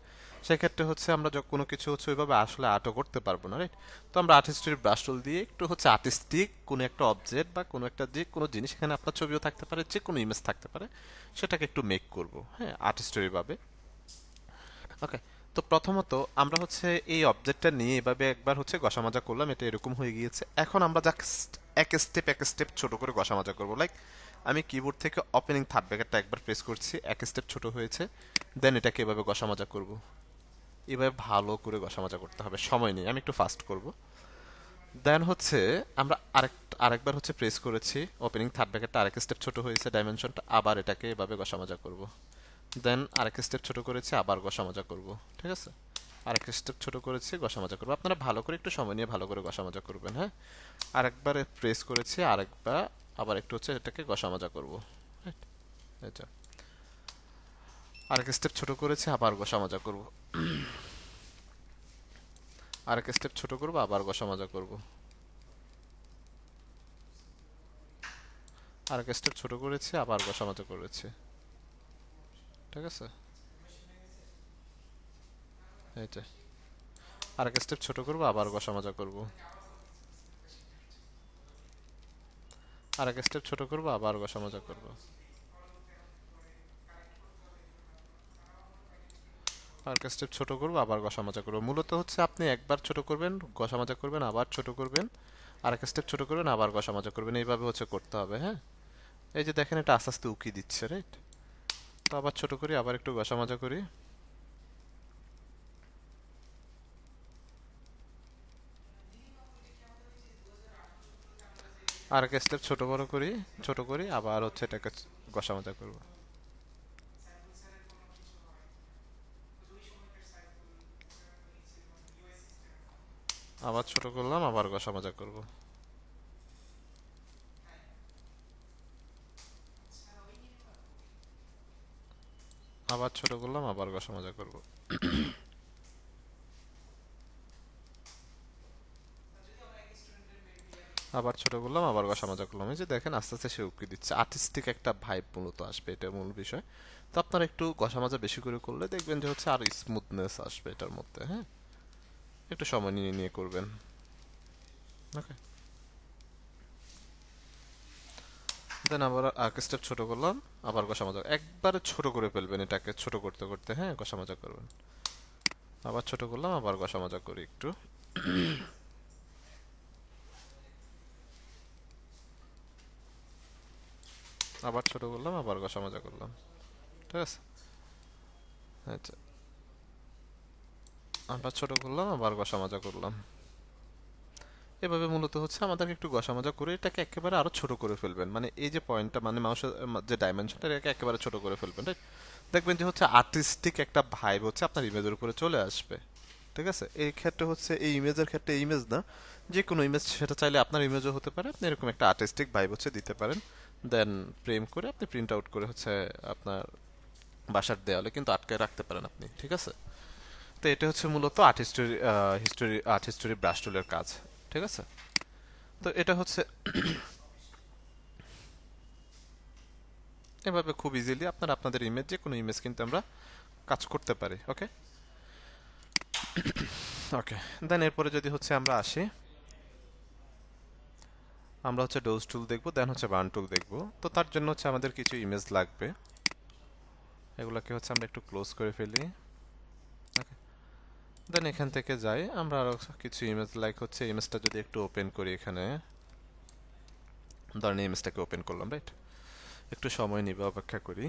সেক্ষেত্রে হচ্ছে আমরা যখন কোনো কিছু হচ্ছে ওইভাবে আসলে আর্টও করতে পারবো না, রাইট? তো আমরা আর্টিস্টের ব্রাশ টুল দিয়ে একটু হচ্ছে আর্টিস্টিক কোনো একটা অবজেক্ট বা কোনো একটা যে কোনো জিনিস, এখানে আপনার ছবিও থাকতে পারে, যে কোনো ইমেজ থাকতে পারে, সেটাকে একটু মেক করব, হ্যাঁ, আর্টিস্টের ভাবে। ওকে, তো প্রথমত আমরা হচ্ছে এই অবজেক্টটা নিয়ে এভাবে একবার হচ্ছে ঘষা মাজা করলাম, এটা এরকম হয়ে গিয়েছে। এখন আমরা জাস্ট এক স্টেপ ছোট করে ঘষা মাজা করবো, লাইক আমি কিবোর্ড থেকে ওপেনিং থার্ড ব্র্যাকেটটা একবার প্রেস করছি, এক স্টেপ ছোট হয়েছে। দেন এটাকে এভাবে ঘষা মাজা করব, এভাবে ভালো করে ঘষা মাজা করতে হবে, সময় নেই, আমি একটু ফাস্ট করব। দেন হচ্ছে আমরা আরেকবার হচ্ছে প্রেস করেছি ওপেনিং থার্ড ব্র্যাকেটটা, আরেক স্টেপ ছোট হয়েছে ডাইমেনশনটা, আবার এটাকে এভাবে ঘষা মাজা করব। দেন আরেক স্টেপ ছোট করেছি, আবার ঘষা মাজা করব, ঠিক আছে? আরেকটা স্টেপ ছোট করেছি, ঘষা মাজা করবো। আপনারা ভালো করে একটু সময় নিয়ে ভালো করে ঘষা মাজা করবেন, হ্যাঁ। আরেকবার প্রেস করেছি, আরেকবার আবার একটু হচ্ছে এটাকে ঘষা মাজা করবো, রাইট। এটা আরেক স্টেপ ছোট করেছি, আবার ঘষা মাজা করবো। আরেক স্টেপ ছোট করবো, আবার ঘষা মাজা করবো। আরেক স্টেপ ছোট করেছি, আবার ঘষা মাজা করেছি, ঠিক আছে। এইটা আরেক স্টেপ ছোট করবো, আবার ঘষা মাজা করবো। আরেক স্টেপ ছোট করবো, আবার ঘষা মাজা করবো। আরেক স্টেপ ছোট করবো, আবার ঘষা মাজা করবো। মূলত হচ্ছে আপনি একবার ছোট করবেন, ঘষা মাজা করবেন, আবার ছোট করবেন, আরেক স্টেপ ছোট করবেন, আবার ঘষা মাজা করবেন, এইভাবে হচ্ছে করতে হবে, হ্যাঁ। এই যে দেখেন এটা আস্তে আস্তে উকি দিচ্ছে, রাইট। তো আবার ছোট করি, আবার একটু ঘষা মাজা করি। আরেক স্টেপ ছোট বড় করি, ছোট করি, আবার হচ্ছে এটাকে ঘষা মাজা করবো। আবার ছোট করলাম, আবার ঘষা মাজা করবো। আবার ছোট করলাম, আবার ঘষা মাজা করবো। আবার ছোট করলাম, আবার ঘষা মাজা করলাম। এই যে দেখেন আস্তে আস্তে সে উকি দিচ্ছে, আর্টিস্টিক একটা ভাইব মূলত আসবে, এটা মূল বিষয়। তো আপনারা একটু ঘষা মাজা বেশি করে করলে দেখবেন যে হচ্ছে আরো স্মুথনেস আসবে এটার মধ্যে, হ্যাঁ। একটু সময় নিয়ে নিয়ে করবেন, ওকে। দেন আবার এক স্টেপ ছোট করলাম, আবার ঘষা মাজা, একবারে ছোট করে ফেলবেন এটাকে, ছোট করতে করতে, হ্যাঁ, ঘষা মাজা করবেন। আবার ছোট করলাম, আবার ঘষা মাজা করি একটু। আবার ছোট করলাম, আবার ঘষা মাজা করলাম, ঠিক আছে। আচ্ছা, আবার ছোট করলাম, আবার ঘষা মাজা করলাম। এভাবে মূলত হচ্ছে আমাদেরকে একটু ঘষা মাজা করে এটাকে একেবারে আরো ছোট করে ফেলবেন, মানে এই যে পয়েন্টটা, মানে মাউসের যে ডাইমেনশনটা, এটাকে একেবারে ছোট করে ফেলবেন, রাইট। দেখবেন যে হচ্ছে আর্টিস্টিক একটা ভাইব হচ্ছে আপনার ইমেজের উপরে চলে আসবে, ঠিক আছে। এই ক্ষেত্রে হচ্ছে এই ইমেজের ক্ষেত্রে ইমেজ না, যে কোনো ইমেজ, সেটা চাইলে আপনার ইমেজও হতে পারে, আপনি এরকম একটা আর্টিস্টিক ভাইব হচ্ছে দিতে পারেন। দেন ফ্রেম করে আপনি প্রিন্ট আউট করে হচ্ছে আপনার বাসার দেওয়ালে কিন্তু আটকে রাখতে পারেন আপনি, ঠিক আছে। তো এটা হচ্ছে মূলত আর্ট হিস্টোরি ব্রাশ টুলের কাজ, ঠিক আছে। তো এটা হচ্ছে এভাবে খুব ইজিলি আপনারা আপনাদের ইমেজ, যে কোনো ইমেজ কিন্তু আমরা কাজ করতে পারি, ওকে। ওকে, দেন এরপরে যদি হচ্ছে আমরা আসি, আমরা হচ্ছে ডোজ টুল দেখবো, দেন হচ্ছে বার্ন টুল দেখবো। তো তার জন্য হচ্ছে আমাদের কিছু ইমেজ লাগবে, এগুলোকে হচ্ছে আমরা একটু ক্লোজ করে ফেলি, ওকে। দেন এখান থেকে যাই আমরা আরো কিছু ইমেজ, লাইক হচ্ছে ইমেজটা যদি একটু ওপেন করি, এখানে ধরেন ইমেজটাকে ওপেন করলাম, রাইট। একটু সময় নিবে, অপেক্ষা করি।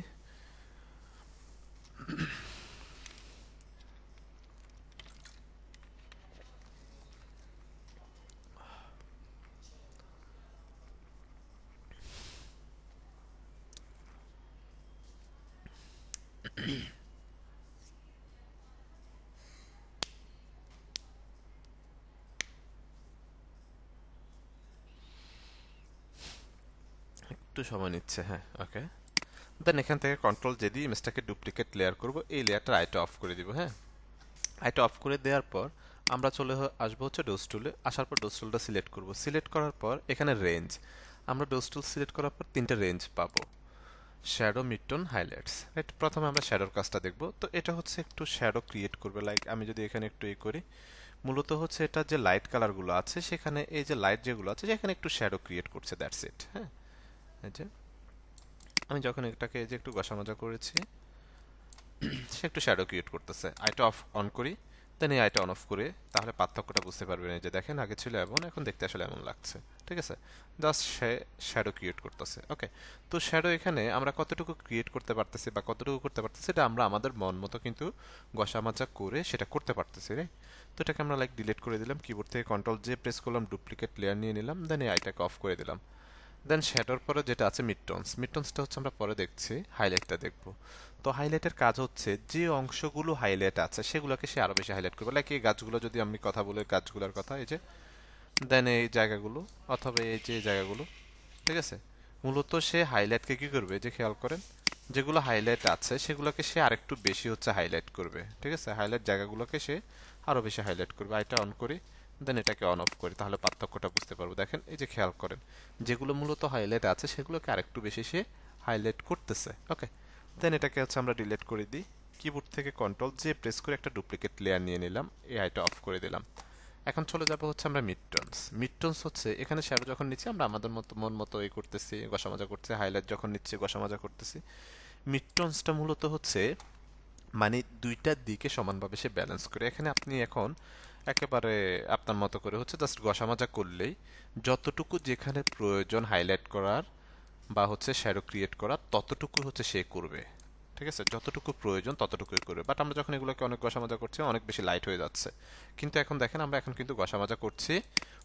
একটু সময় নিচ্ছে, হ্যাঁ, ওকে। দেন এখান থেকে কন্ট্রোল জে দিয়ে ইমেজটাকে ডুপ্লিকেট লেয়ার করব, এই লেয়ারটা আইটা অফ করে দিব, হ্যাঁ। আইটা অফ করে দেওয়ার পর আমরা চলে আসবো হচ্ছে ডোজ টুলে। আসার পর ডোজ টুলটা সিলেক্ট করব, সিলেক্ট করার পর এখানে রেঞ্জ, আমরা ডোজ টুল সিলেক্ট করার পর তিনটে রেঞ্জ পাবো, শ্যাডো, মিডটোন, হাইলাইটস, রাইট। প্রথমে আমরা শ্যাডোর কাজটা দেখব। তো এটা হচ্ছে একটু শ্যাডো ক্রিয়েট করবে, লাইক আমি যদি এখানে একটু করি, মূলত হচ্ছে এটা যে লাইট কালারগুলো আছে সেখানে, এই যে লাইট যেগুলো আছে সেখানে একটু শ্যাডো ক্রিয়েট করছে, দ্যাটস ইট, হ্যাঁ। এই যে আমি যখন এটাকে এই যে একটু ঘষা মাজা করেছি, সে একটু শ্যাডো ক্রিয়েট করতেছে। আইটা অফ অন করি, দেন এই আইটা অন অফ করে, তাহলে পার্থক্যটা বুঝতে পারবেন। এই যে দেখেন আগে ছিল এমন, এখন দেখতে আসলে এমন লাগছে, ঠিক আছে। জাস্ট সে শ্যাডো ক্রিয়েট করতেছে, ওকে। তো শ্যাডো এখানে আমরা কতটুকু ক্রিয়েট করতে পারতেছি বা কতটুকু করতে পারতেছি, সেটা আমরা আমাদের মন মতো কিন্তু ঘষা মাজা করে সেটা করতে পারতেছি, রাইট। তো এটাকে আমরা লাইক ডিলিট করে দিলাম, কিবোর্ড থেকে কন্ট্রোল জে প্রেস করলাম, ডুপ্লিকেট লেয়ার নিয়ে নিলাম, দেন এই আইটাকে অফ করে দিলাম। দেন শ্যাডোর পরে যেটা আছে মিডটোনস, মিডটোনসটা হচ্ছে আমরা পরে দেখছি, হাইলাইটটা দেখব। তো হাইলাইটের কাজ হচ্ছে যে অংশগুলো হাইলাইট আছে সেগুলোকে সে আরো বেশি হাইলাইট করবে, লাইক এই গাছগুলো যদি আমি কথা বলি, গাছগুলোর কথা, এই যে দেন এই জায়গাগুলো অথবা এই যে জায়গাগুলো, ঠিক আছে, মূলত সে হাইলাইটকে কি করবে, যে খেয়াল করেন যেগুলো হাইলাইট আছে সেগুলোকে সে আরেকটু বেশি হচ্ছে হাইলাইট করবে, ঠিক আছে, হাইলাইট জায়গাগুলোকে সে আরো বেশি হাইলাইট করবে। এটা অন করি, দেন এটাকে অন অফ করি, তাহলে পার্থক্যটা বুঝতে পারবো। দেখেন এই যে খেয়াল করেন যেগুলো মূলত হাইলাইট আছে সেগুলোকে আরেকটু বেশি সে হাইলাইট করতেছে। ওকে, দেন এটাকে হচ্ছে আমরা ডিলিট করে দিই। কিবোর্ড থেকে কন্ট্রোল জে প্রেস করে একটা ডুপ্লিকেট লেয়ার নিয়ে নিলাম, এই আইটা অফ করে দিলাম। এখন চলে যাব হচ্ছে আমরা মিডটোনস। মিডটোনস হচ্ছে এখানে শ্যাডো যখন নিচ্ছি আমরা আমাদের মতো মন মতো এই করতেছি, গসামজা করতেছি, হাইলাইট যখন নিচ্ছি গসামজা করতেছি। মিডটোনসটা মূলত হচ্ছে মানে দুইটার দিকে সমানভাবে সে ব্যালেন্স করে। এখানে আপনি এখন একেবারে আপনার মতো করে হচ্ছে জাস্ট গসামজা করলেই যতটুকু যেখানে প্রয়োজন হাইলাইট করার বা হচ্ছে শ্যাডো ক্রিয়েট করার ততটুকু হচ্ছে সে করবে, ঠিক আছে, যতটুকু প্রয়োজন ততটুকুই করবে। বাট আমরা যখন এগুলোকে অনেক গসামজা করছি অনেক বেশি লাইট হয়ে যাচ্ছে, কিন্তু এখন দেখেন আমরা এখন কিন্তু গসামজা করছি,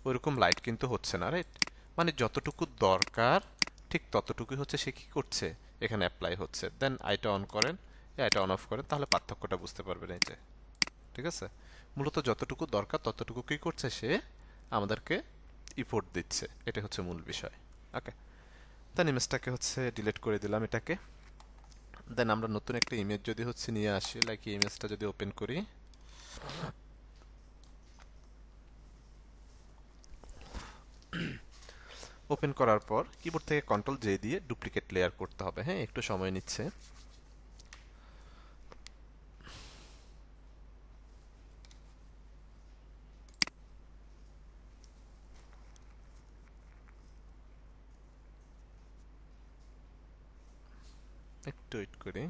ওইরকম লাইট কিন্তু হচ্ছে না, রাইট? মানে যতটুকু দরকার ঠিক ততটুকুই হচ্ছে সে কি করছে এখানে অ্যাপ্লাই হচ্ছে। দেন আইটা অন করেন, আইটা অন অফ করেন, তাহলে পার্থক্যটা বুঝতে পারবেন এই যে, ঠিক আছে, মূলত যতটুকু দরকার ততটুকু কি করছে সে আমাদেরকে ইফোর্ট দিচ্ছে, এটা হচ্ছে মূল বিষয়। ওকে, দেন ইমেজটাকে হচ্ছে ডিলিট করে দিলাম এটাকে। দেন আমরা নতুন একটা ইমেজ যদি হচ্ছে নিয়ে আসি, লাইক এই ইমেজটা যদি ওপেন করি, ওপেন করার পর কিবোর্ড থেকে কন্ট্রোল জে দিয়ে ডুপ্লিকেট লেয়ার করতে হবে। হ্যাঁ, একটু সময় নিচ্ছে। একটু ওয়েট করি।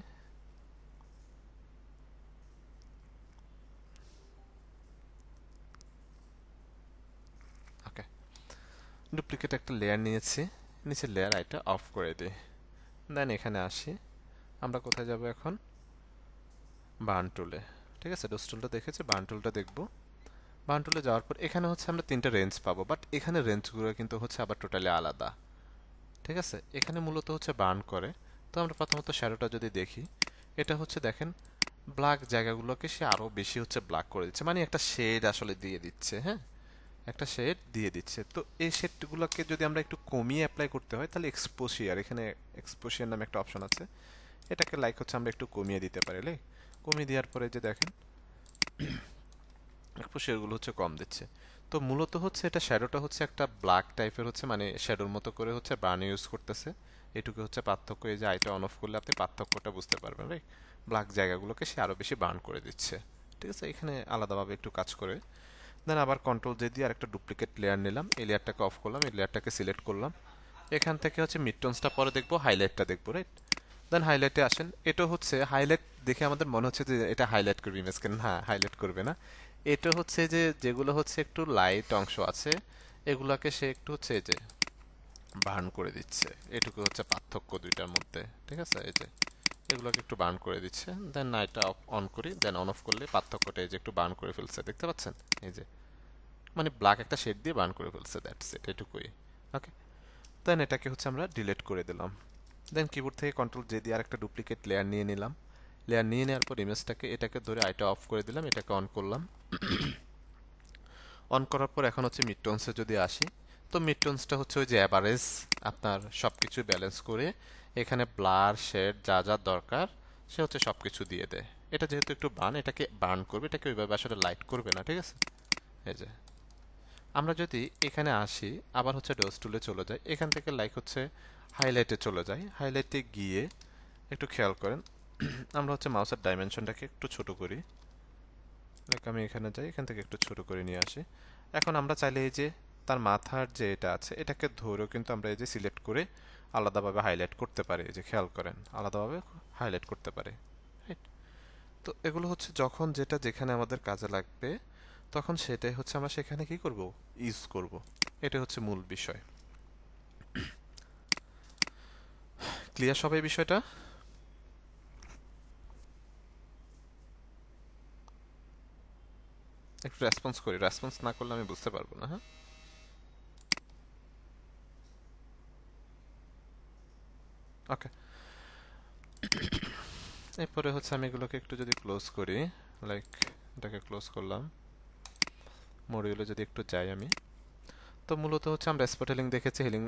ওকে, ডুপ্লিকেট একটা লেয়ার নিয়েছি, নিচে লেয়ার আইটা অফ করে দিই। দেন এখানে আসি, আমরা কোথায় যাব এখন, বার্ন টুলে, ঠিক আছে, ডোজ টুলটা দেখেছি, বার্ন টুলটা দেখব। বার্ন টুলে যাওয়ার পর এখানে হচ্ছে আমরা তিনটা রেঞ্জ পাবো, বাট এখানে রেঞ্জগুলো কিন্তু হচ্ছে আবার টোটালি আলাদা, ঠিক আছে। এখানে মূলত হচ্ছে বার্ন করে। তো আমরা প্রথমত শ্যাডোটা যদি দেখি, এটা হচ্ছে দেখেন ব্ল্যাক জায়গাগুলোকে সে আরো বেশি হচ্ছে ব্ল্যাক করে দিচ্ছে, মানে একটা শেড আসলে দিয়ে দিচ্ছে। হ্যাঁ, একটা শেড দিয়ে দিচ্ছে। তো এই শেডগুলোকে যদি আমরা একটু কমিয়ে অ্যাপ্লাই করতে হয় তাহলে এক্সপোশিয়ার, এখানে এক্সপোশিয়ার নামে একটা অপশন আছে, এটাকে লাইক হচ্ছে আমরা একটু কমিয়ে দিতে পারি। কমিয়ে দেওয়ার পরে যে দেখেন এক্সপোশিয়ারগুলো হচ্ছে কম দিচ্ছে। তো মূলত হচ্ছে এটা শ্যাডোটা হচ্ছে একটা ব্ল্যাক টাইপের হচ্ছে, মানে শ্যাডোর মতো করে হচ্ছে বার্ন ইউজ করতেছে। এটুকু হচ্ছে পার্থক্য। এই যে আইটা অন অফ করলে আপনি পার্থক্যটা বুঝতে পারবেন, রাইট? ব্ল্যাক জায়গাগুলোকে সে আরো বেশি বার্ন করে দিচ্ছে, ঠিক আছে, এখানে আলাদাভাবে একটু কাজ করে। দেন আবার কন্ট্রোল জে দিয়ে আরেকটা ডুপ্লিকেট লেয়ার নিলাম, এই লেয়ারটাকে অফ করলাম, এই লেয়ারটাকে সিলেক্ট করলাম। এখান থেকে হচ্ছে মিডটোনসটা পরে দেখবো, হাইলাইটটা দেখবো, রাইট? দেন হাইলাইটে আসেন, এটা হচ্ছে হাইলাইট দেখে আমাদের মনে হচ্ছে যে এটা হাইলাইট করবে ইমেজকে, না হাইলাইট করবে না। এটা হচ্ছে যে যেগুলো হচ্ছে একটু লাইট অংশ আছে এগুলাকে সে একটু হচ্ছে এই যে বার্ন করে দিচ্ছে। এটুকু হচ্ছে পার্থক্য দুইটার মধ্যে, ঠিক আছে, এই যে এগুলোকে একটু বার্ন করে দিচ্ছে। দেন না এটা অন করি, দেন অন অফ করলে পার্থক্যটা এই যে একটু বার্ন করে ফেলছে, দেখতে পাচ্ছেন এই যে, মানে ব্ল্যাক একটা শেড দিয়ে বার্ন করে ফেলছে, দ্যাটস ইট, এটুকুই। ওকে, দেন এটাকে হচ্ছে আমরা ডিলিট করে দিলাম। দেন কিবোর্ড থেকে কন্ট্রোল জে দিয়ে আরেকটা ডুপ্লিকেট লেয়ার নিয়ে নিলাম। লেয়ার নিয়ে নেওয়ার পর ইমেজটাকে এটাকে ধরে আইটা অফ করে দিলাম, এটাকে অন করলাম। অন করার পর এখন হচ্ছে মিড টোনসে যদি আসি, তো মিড টোনসটা হচ্ছে ওই যে অ্যাভারেজ আপনার সবকিছু ব্যালেন্স করে এখানে ব্লার শেড যা যা দরকার সে হচ্ছে সবকিছু দিয়ে দেয়। এটা যেহেতু একটু বার্ন, এটাকে বার্ন করবে, এটাকে ওইভাবে আসলে লাইট করবে না, ঠিক আছে। এই যে আমরা যদি এখানে আসি, আবার হচ্ছে ডোজ টুলে চলে যাই, এখান থেকে লাইক হচ্ছে হাইলাইটে চলে যাই, হাইলাইটে গিয়ে একটু খেয়াল করেন আমরা হচ্ছে মাউসের ডাইমেনশনটাকে একটু ছোট করি, লাইক আমি এখানে যাই, এখান থেকে একটু ছোট করে নিয়ে আসি। এখন আমরা চাইলে এই যে তার মাথার যে এটা আছে এটাকে ধরেও কিন্তু আমরা এই যে সিলেক্ট করে আলাদাভাবে হাইলাইট করতে পারি, এই যে খেয়াল করেন আলাদাভাবে হাইলাইট করতে পারি, রাইট? তো এগুলো হচ্ছে যখন যেটা যেখানে আমাদের কাজে লাগবে তখন সেটাই হচ্ছে আমরা সেখানে কি করব, ইউজ করব। এটা হচ্ছে মূল বিষয়। ক্লিয়ার সবাই বিষয়টা? একটু রেসপন্স করি, রেসপন্স না করলে আমি বুঝতে পারবো না। হ্যাঁ, ওকে, এরপরে হচ্ছে আমি এগুলোকে একটু যদি ক্লোজ করি, লাইক এটাকে ক্লোজ করলাম, মডিউলে যদি একটু যাই আমি, তো মূলত হচ্ছে আমরা স্পট হিলিং দেখেছি, হিলিং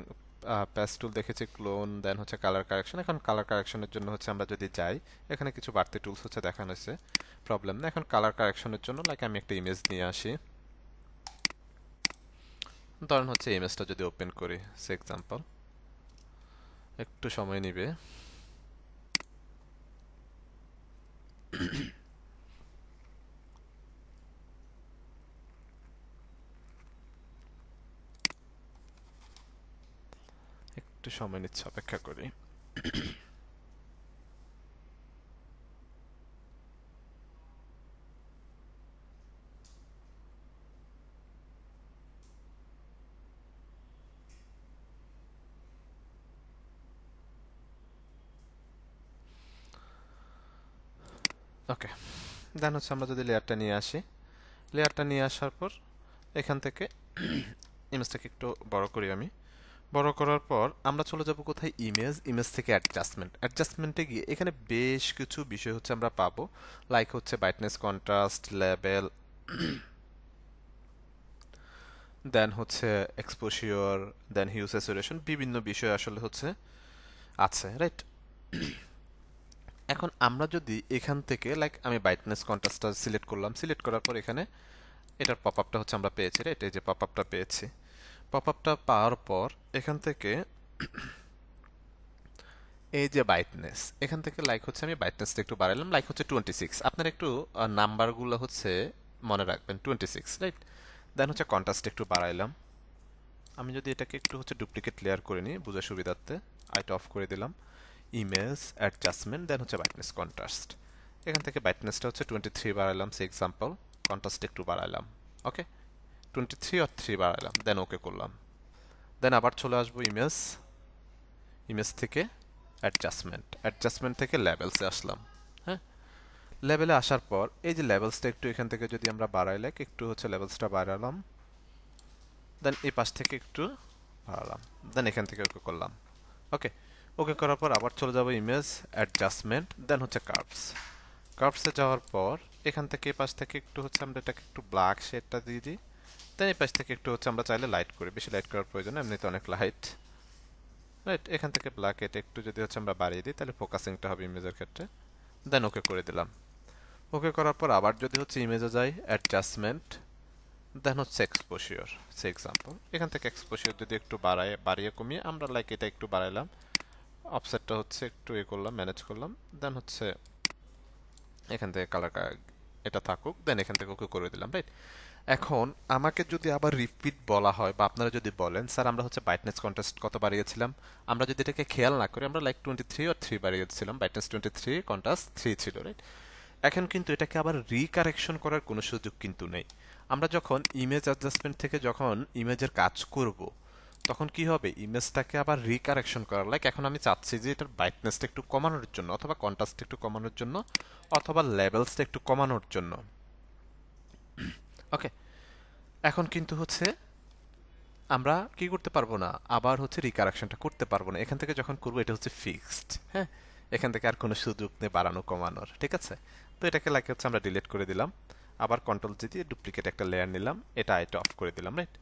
প্যাচ টুল দেখেছি, ক্লোন, দেন হচ্ছে কালার কারেকশন। এখন কালার কারেকশনের জন্য হচ্ছে আমরা যদি যাই, এখানে কিছু বাড়তি টুলস হচ্ছে দেখানো হয়েছে, প্রবলেম না। এখন কালার কারেকশনের জন্য লাইক আমি একটা ইমেজ নিয়ে আসি, ধরেন হচ্ছে ইমেজটা যদি ওপেন করি, সে এক্সাম্পল, একটু সময় নিবে। একটু সময় নিচ্ছে, অপেক্ষা করি। ওকে, দেন হচ্ছে আমরা যদি লেয়ারটা নিয়ে আসি, লেয়ারটা নিয়ে আসার পর এখান থেকে ইমেজটাকে একটু বড় করি আমি। বড় করার পর আমরা চলে যাব কোথায়, ইমেজ, ইমেজ থেকে অ্যাডজাস্টমেন্ট, অ্যাডজাস্টমেন্টে গিয়ে এখানে বেশ কিছু বিষয় হচ্ছে আমরা পাবো, লাইক হচ্ছে ব্রাইটনেস, কন্ট্রাস্ট, লেভেল, দেন হচ্ছে এক্সপোজিওর, দেন হিউ, স্যাচুরেশন, বিভিন্ন বিষয় আসলে হচ্ছে আছে, রাইট? এখন আমরা যদি এখান থেকে লাইক আমি ব্রাইটনেস কন্ট্রাস্টটা সিলেক্ট করলাম, সিলেক্ট করার পর এখানে এটার পপ আপটা হচ্ছে আমরা পেয়েছি, রাইট? এই যে পপ আপটা পেয়েছি, পপ আপটা পাওয়ার পর এখান থেকে এই যে ব্রাইটনেস, এখান থেকে লাইক হচ্ছে আমি ব্রাইটনেসটা একটু বাড়াইলাম, লাইক হচ্ছে 26। আপনার একটু নাম্বারগুলো হচ্ছে মনে রাখবেন, 26, রাইট? দেন হচ্ছে কন্ট্রাস্ট একটু বাড়াইলাম। আমি যদি এটাকে একটু হচ্ছে ডুপ্লিকেট লেয়ার করে নিই বোঝার সুবিধার্থে, আইটা অফ করে দিলাম, ইমেজ, অ্যাডজাস্টমেন্ট, দেন হচ্ছে ব্রাইটনেস, কন্ট্রাস্ট। এখান থেকে ব্রাইটনেসটা হচ্ছে 23 বাড়াইলাম, সে এক্সাম্পল, কন্ট্রাস্ট একটু বাড়াইলাম, ওকে, 23 আর 3 বাড়াইলাম, দেন ওকে করলাম। দেন আবার চলে আসবো ইমেজ, ইমেজ থেকে অ্যাডজাস্টমেন্ট, অ্যাডজাস্টমেন্ট থেকে লেভেলসে আসলাম, হ্যাঁ? লেভেলে আসার পর এই যে লেভেলসটা একটু এখান থেকে যদি আমরা বাড়াই, লাইক একটু হচ্ছে লেভেলসটা বাড়ালাম, দেন এই পাশ থেকে একটু বাড়ালাম, দেন এখান থেকে ওকে করলাম, ওকে। ওকে করার পর আবার চলে যাব ইমেজ, অ্যাডজাস্টমেন্ট, দেন হচ্ছে কার্ভস, কার্ভসে যাওয়ার পর এখান থেকে এই পাশ থেকে একটু হচ্ছে আমরা এটাকে একটু ব্ল্যাক শেডটা দিয়ে দিই, দেন এই পাশ থেকে একটু হচ্ছে আমরা চাইলে লাইট করি, বেশি লাইট করার প্রয়োজন এমনিতে অনেক লাইট, রাইট? এখান থেকে ব্ল্যাক এটা একটু যদি হচ্ছে আমরা বাড়িয়ে দিই, তাহলে ফোকাসিংটা হবে ইমেজের ক্ষেত্রে, দেন ওকে করে দিলাম। ওকে করার পর আবার যদি হচ্ছে ইমেজে যাই, অ্যাডজাস্টমেন্ট, দেন হচ্ছে এক্সপোজিওর, সে এক্সাম্পল, এখান থেকে এক্সপোজিওর যদি একটু বাড়িয়ে কমিয়ে আমরা লাইক এটা একটু বাড়াইলাম, অফসেটটা হচ্ছে একটু করলাম, ম্যানেজ করলাম, দেন হচ্ছে এখান থেকে কালার এটা থাকুক, দেন এখান থেকে ওকে করে দিলাম, রাইট? এখন আমাকে যদি আবার রিপিট বলা হয় বা আপনারা যদি বলেন স্যার আমরা হচ্ছে ব্রাইটনেস কন্ট্রাস্ট কত বাড়িয়েছিলাম, আমরা যদি এটাকে খেয়াল না করি আমরা লাইক 23 আর 3 বাড়িয়েছিলাম, ব্রাইটনেস 23, কন্ট্রাস্ট 3 ছিল, রাইট? এখন কিন্তু এটাকে আবার রিকারেকশন করার কোনো সুযোগ কিন্তু নেই। আমরা যখন ইমেজ অ্যাডজাস্টমেন্ট থেকে যখন ইমেজের কাজ করব, তখন কি হবে, ইমেজটাকে আবার রিকারেকশন করা, লাইক এখন আমি চাচ্ছি যে এটার ব্রাইটনেসটা একটু কমানোর জন্য, অথবা কন্ট্রাস্ট একটু কমানোর জন্য, অথবা লেভেলসটা একটু কমানোর জন্য, ওকে। এখন কিন্তু হচ্ছে আমরা কি করতে পারবো না, আবার হচ্ছে রিকারেকশনটা করতে পারবো না, এখান থেকে যখন করবো এটা হচ্ছে ফিক্সড, হ্যাঁ? এখান থেকে আর কোনো সুযোগ নেই বাড়ানো কমানোর, ঠিক আছে? তো এটাকে লাইক হচ্ছে আমরা ডিলিট করে দিলাম, আবার কন্ট্রোল জি দিয়ে ডুপ্লিকেট একটা লেয়ার নিলাম, এটা অফ করে দিলাম, রাইট?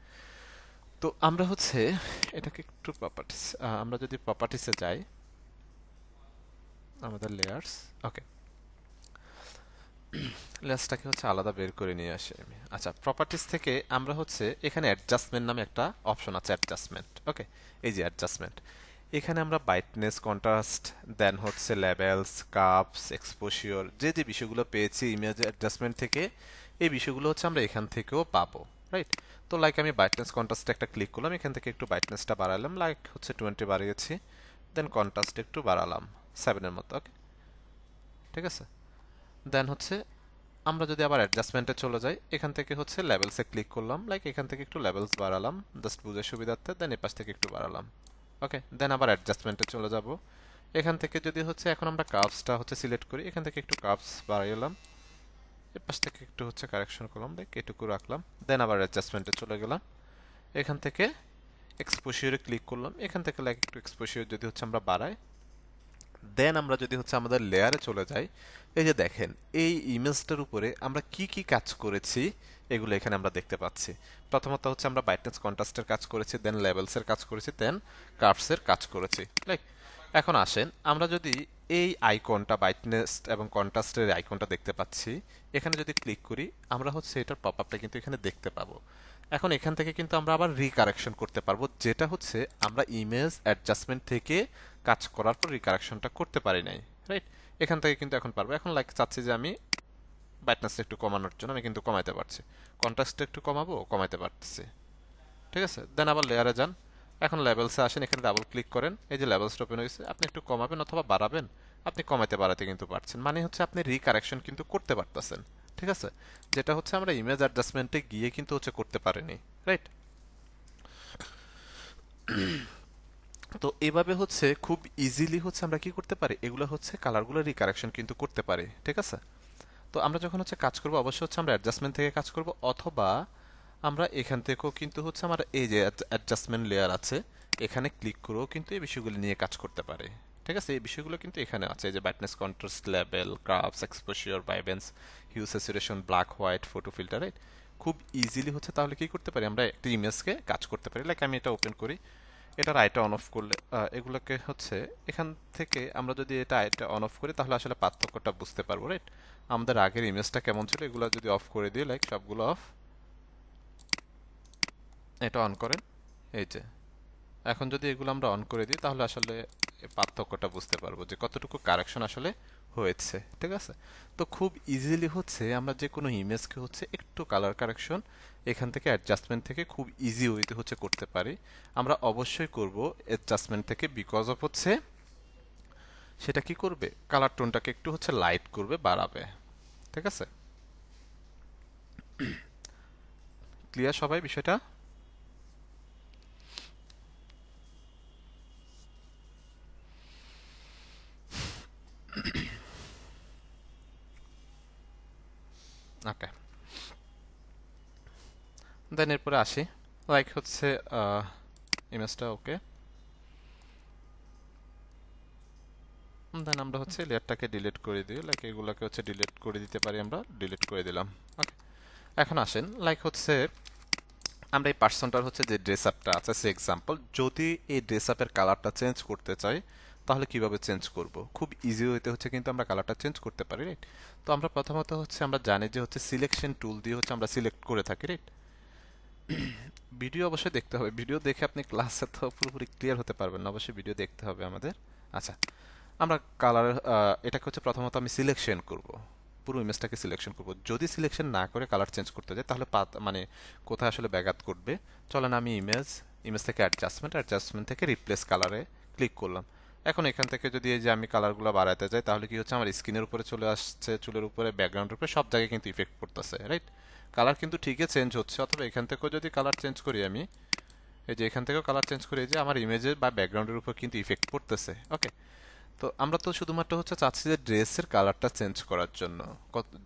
তো আমরা হচ্ছে এটাকে একটু প্রপার্টিস, আমরা যদি প্রপার্টিসে যাই, আমাদের লেয়ার্স, ওকে, লেয়ার্সটাকে হচ্ছে আলাদা বের করে নিয়ে আসি আমি। আচ্ছা, প্রপার্টিস থেকে আমরা হচ্ছে এখানে অ্যাডজাস্টমেন্ট নামে একটা অপশন আছে, অ্যাডজাস্টমেন্ট, ওকে, এই যে অ্যাডজাস্টমেন্ট, এখানে আমরা ব্রাইটনেস, কন্ট্রাস্ট, দেন হচ্ছে লেভেলস, কার্ভস, এক্সপোজিওর, যে যে বিষয়গুলো পেয়েছি ইমেজ অ্যাডজাস্টমেন্ট থেকে, এই বিষয়গুলো হচ্ছে আমরা এখান থেকেও পাবো, রাইট? তো লাইক আমি ব্রাইটনেস কন্ট্রাস্টে একটা ক্লিক করলাম, এখান থেকে একটু ব্রাইটনেসটা বাড়ালাম, লাইক হচ্ছে 20 বাড়িয়েছি, দেন কন্ট্রাস্ট একটু বাড়ালাম 7-এর মতো, ওকে, ঠিক আছে? দেন হচ্ছে আমরা যদি আবার অ্যাডজাস্টমেন্টে চলে যাই, এখান থেকে হচ্ছে লেভেলসে ক্লিক করলাম, লাইক এখান থেকে একটু লেভেলস বাড়ালাম জাস্ট বুঝার সুবিধার্থে, দেন এপাশ থেকে একটু বাড়ালাম, ওকে। দেন আবার অ্যাডজাস্টমেন্টে চলে যাব, এখান থেকে যদি হচ্ছে এখন আমরা কার্ভসটা হচ্ছে সিলেক্ট করি, এখান থেকে একটু কার্ভস বাড়াইলাম, এপাশ থেকে একটু হচ্ছে কারেকশন করলাম, লাইক এটুকু রাখলাম, দেন আবার অ্যাডজাস্টমেন্টে চলে গেলাম, এখান থেকে এক্সপোজিওরে ক্লিক করলাম, এখান থেকে লাইক একটু এক্সপোজিওর যদি হচ্ছে আমরা বাড়াই, দেন আমরা যদি হচ্ছে আমাদের লেয়ারে চলে যাই, এই যে দেখেন এই ইমেজটার উপরে আমরা কি কি কাজ করেছি এগুলো এখানে আমরা দেখতে পাচ্ছি। প্রথমত হচ্ছে আমরা ব্রাইটনেস কন্ট্রাস্টের কাজ করেছি, দেন লেভেলসের কাজ করেছি, দেন কার্ভসের কাজ করেছি। লাইক এখন আসেন আমরা যদি এই আইকনটা ব্রাইটনেস এবং কন্ট্রাস্টের আইকনটা দেখতে পাচ্ছি, এখানে যদি ক্লিক করি আমরা হচ্ছে এটার পপ আপটা কিন্তু এখানে দেখতে পাবো। এখন এখান থেকে কিন্তু আমরা আবার রিকারেকশন করতে পারবো, যেটা হচ্ছে আমরা ইমেজ অ্যাডজাস্টমেন্ট থেকে কাজ করার পর রিকারেকশনটা করতে পারি নাই, রাইট? এখান থেকে কিন্তু এখন পারবো। এখন লাইক চাচ্ছি যে আমি ব্রাইটনেসটা একটু কমানোর জন্য আমি কিন্তু কমাইতে পারছি, কন্ট্রাস্টটা একটু কমাবো, কমাইতে পারতেছি। ঠিক আছে, দেন আবার লেয়ারে যান, এখন লেভেলসে আসেন, এখানে ডাবল ক্লিক করেন, এই যে লেভেলসটা ওপেন হয়েছে, আপনি একটু কমাবেন অথবা বাড়াবেন, আপনি কমাইতে বাড়াতে কিন্তু পারছেন, মানে হচ্ছে আপনি রিকারেকশন কিন্তু করতে পারতেছেন। ঠিক আছে, যেটা হচ্ছে আমরা ইমেজ অ্যাডজাস্টমেন্টে গিয়ে কিন্তু হচ্ছে করতে পারিনি, রাইট? তো এভাবে হচ্ছে খুব ইজিলি হচ্ছে আমরা কি করতে পারি, এগুলো হচ্ছে কালারগুলো রিকারেকশন কিন্তু করতে পারি। ঠিক আছে, তো আমরা যখন হচ্ছে কাজ করব অবশ্যই হচ্ছে আমরা অ্যাডজাস্টমেন্ট থেকে কাজ করব, অথবা আমরা এখান থেকেও কিন্তু হচ্ছে আমার এই যে অ্যাডজাস্টমেন্ট লেয়ার আছে এখানে ক্লিক করেও কিন্তু এই বিষয়গুলো নিয়ে কাজ করতে পারে। ঠিক আছে, এই বিষয়গুলো কিন্তু এখানে আছে, এই যে brightness, contrast, level, curves, exposure, vibrance, hue, saturation, black, white, photo filter, right? খুব ইজিলি হচ্ছে তাহলে কি করতে পারি, আমরা একটা ইমেজকে কাজ করতে পারি। লাইক আমি এটা ওপেন করি, এটার আইটা অন অফ করলে এগুলোকে হচ্ছে এখান থেকে আমরা যদি এটা আইটা অন অফ করি তাহলে আসলে পার্থক্যটা বুঝতে পারবো, রাইট? আমাদের আগের ইমেজটা কেমন ছিল এগুলো যদি অফ করে দিই, লাইক সবগুলো অফ, এটা অন করেন, এই যে এখন যদি এগুলো আমরা অন করে দিই তাহলে আসলে পার্থক্যটা বুঝতে পারবো যে কতটুকু কারেকশন আসলে হয়েছে। ঠিক আছে, তো খুব ইজিলি হচ্ছে আমরা যে কোনো ইমেজকে হচ্ছে একটু কালার কারেকশন এখান থেকে অ্যাডজাস্টমেন্ট থেকে খুব ইজি ওয়েতে হচ্ছে করতে পারি। আমরা অবশ্যই করব অ্যাডজাস্টমেন্ট থেকে, বিকজ অফ হচ্ছে সেটা কি করবে, কালার টোনটাকে একটু হচ্ছে লাইট করবে, বাড়াবে। ঠিক আছে, ক্লিয়ার সবাই বিষয়টা? ওকে, দেন এরপরে আসি, লাইক হচ্ছে ইমেজটা ওকে, দেন আমরা হচ্ছে লেয়ারটাকে ডিলিট করে দিই, লাইক এগুলোকে হচ্ছে ডিলিট করে দিতে পারি, আমরা ডিলিট করে দিলাম। ওকে, এখন আসেন লাইক হচ্ছে আমরা এই পার্সনটার হচ্ছে যে ড্রেস আপটা আছে সে এক্সাম্পল, যদি এই ড্রেস আপের কালারটা চেঞ্জ করতে চাই তাহলে কিভাবে চেঞ্জ করব, খুব ইজি হইতে হচ্ছে কিন্তু আমরা কালারটা চেঞ্জ করতে পারি, রাইট? তো আমরা প্রথমত হচ্ছে আমরা জানি যে হচ্ছে সিলেকশন টুল দিয়ে হচ্ছে আমরা সিলেক্ট করে থাকি, রাইট? ভিডিও অবশ্যই দেখতে হবে, ভিডিও দেখে আপনি ক্লাসে তো পুরোপুরি ক্লিয়ার হতে পারবেন না, অবশ্যই ভিডিও দেখতে হবে আমাদের। আচ্ছা, আমরা কালার এটাকে হচ্ছে প্রথমত আমি সিলেকশন করব, পুরো ইমেজটাকে সিলেকশন করব। যদি সিলেকশন না করে কালার চেঞ্জ করতে যাই তাহলে মানে কোথায় আসলে ব্যাঘাত ঘটবে। চলেন আমি ইমেজ থেকে অ্যাডজাস্টমেন্ট থেকে রিপ্লেস কালারে ক্লিক করলাম। এখন এখান থেকে যদি এই যে আমি কালারগুলো বাড়াতে যাই তাহলে কি হচ্ছে, আমার স্ক্রিনের উপরে চলে আসছে, চুলের উপরে, ব্যাকগ্রাউন্ডের উপরে, সব জায়গায় কিন্তু ইফেক্ট পড়তেছে, রাইট? কালার কিন্তু ঠিকই চেঞ্জ হচ্ছে, অথবা এখান থেকেও যদি কালার চেঞ্জ করি আমি, এই যে এখান থেকেও কালার চেঞ্জ করি, এই যে আমার ইমেজের বা ব্যাকগ্রাউন্ডের উপর কিন্তু ইফেক্ট পড়তেছে। ওকে, তো আমরা তো শুধুমাত্র হচ্ছে চাচ্ছি যে ড্রেসের কালারটা চেঞ্জ করার জন্য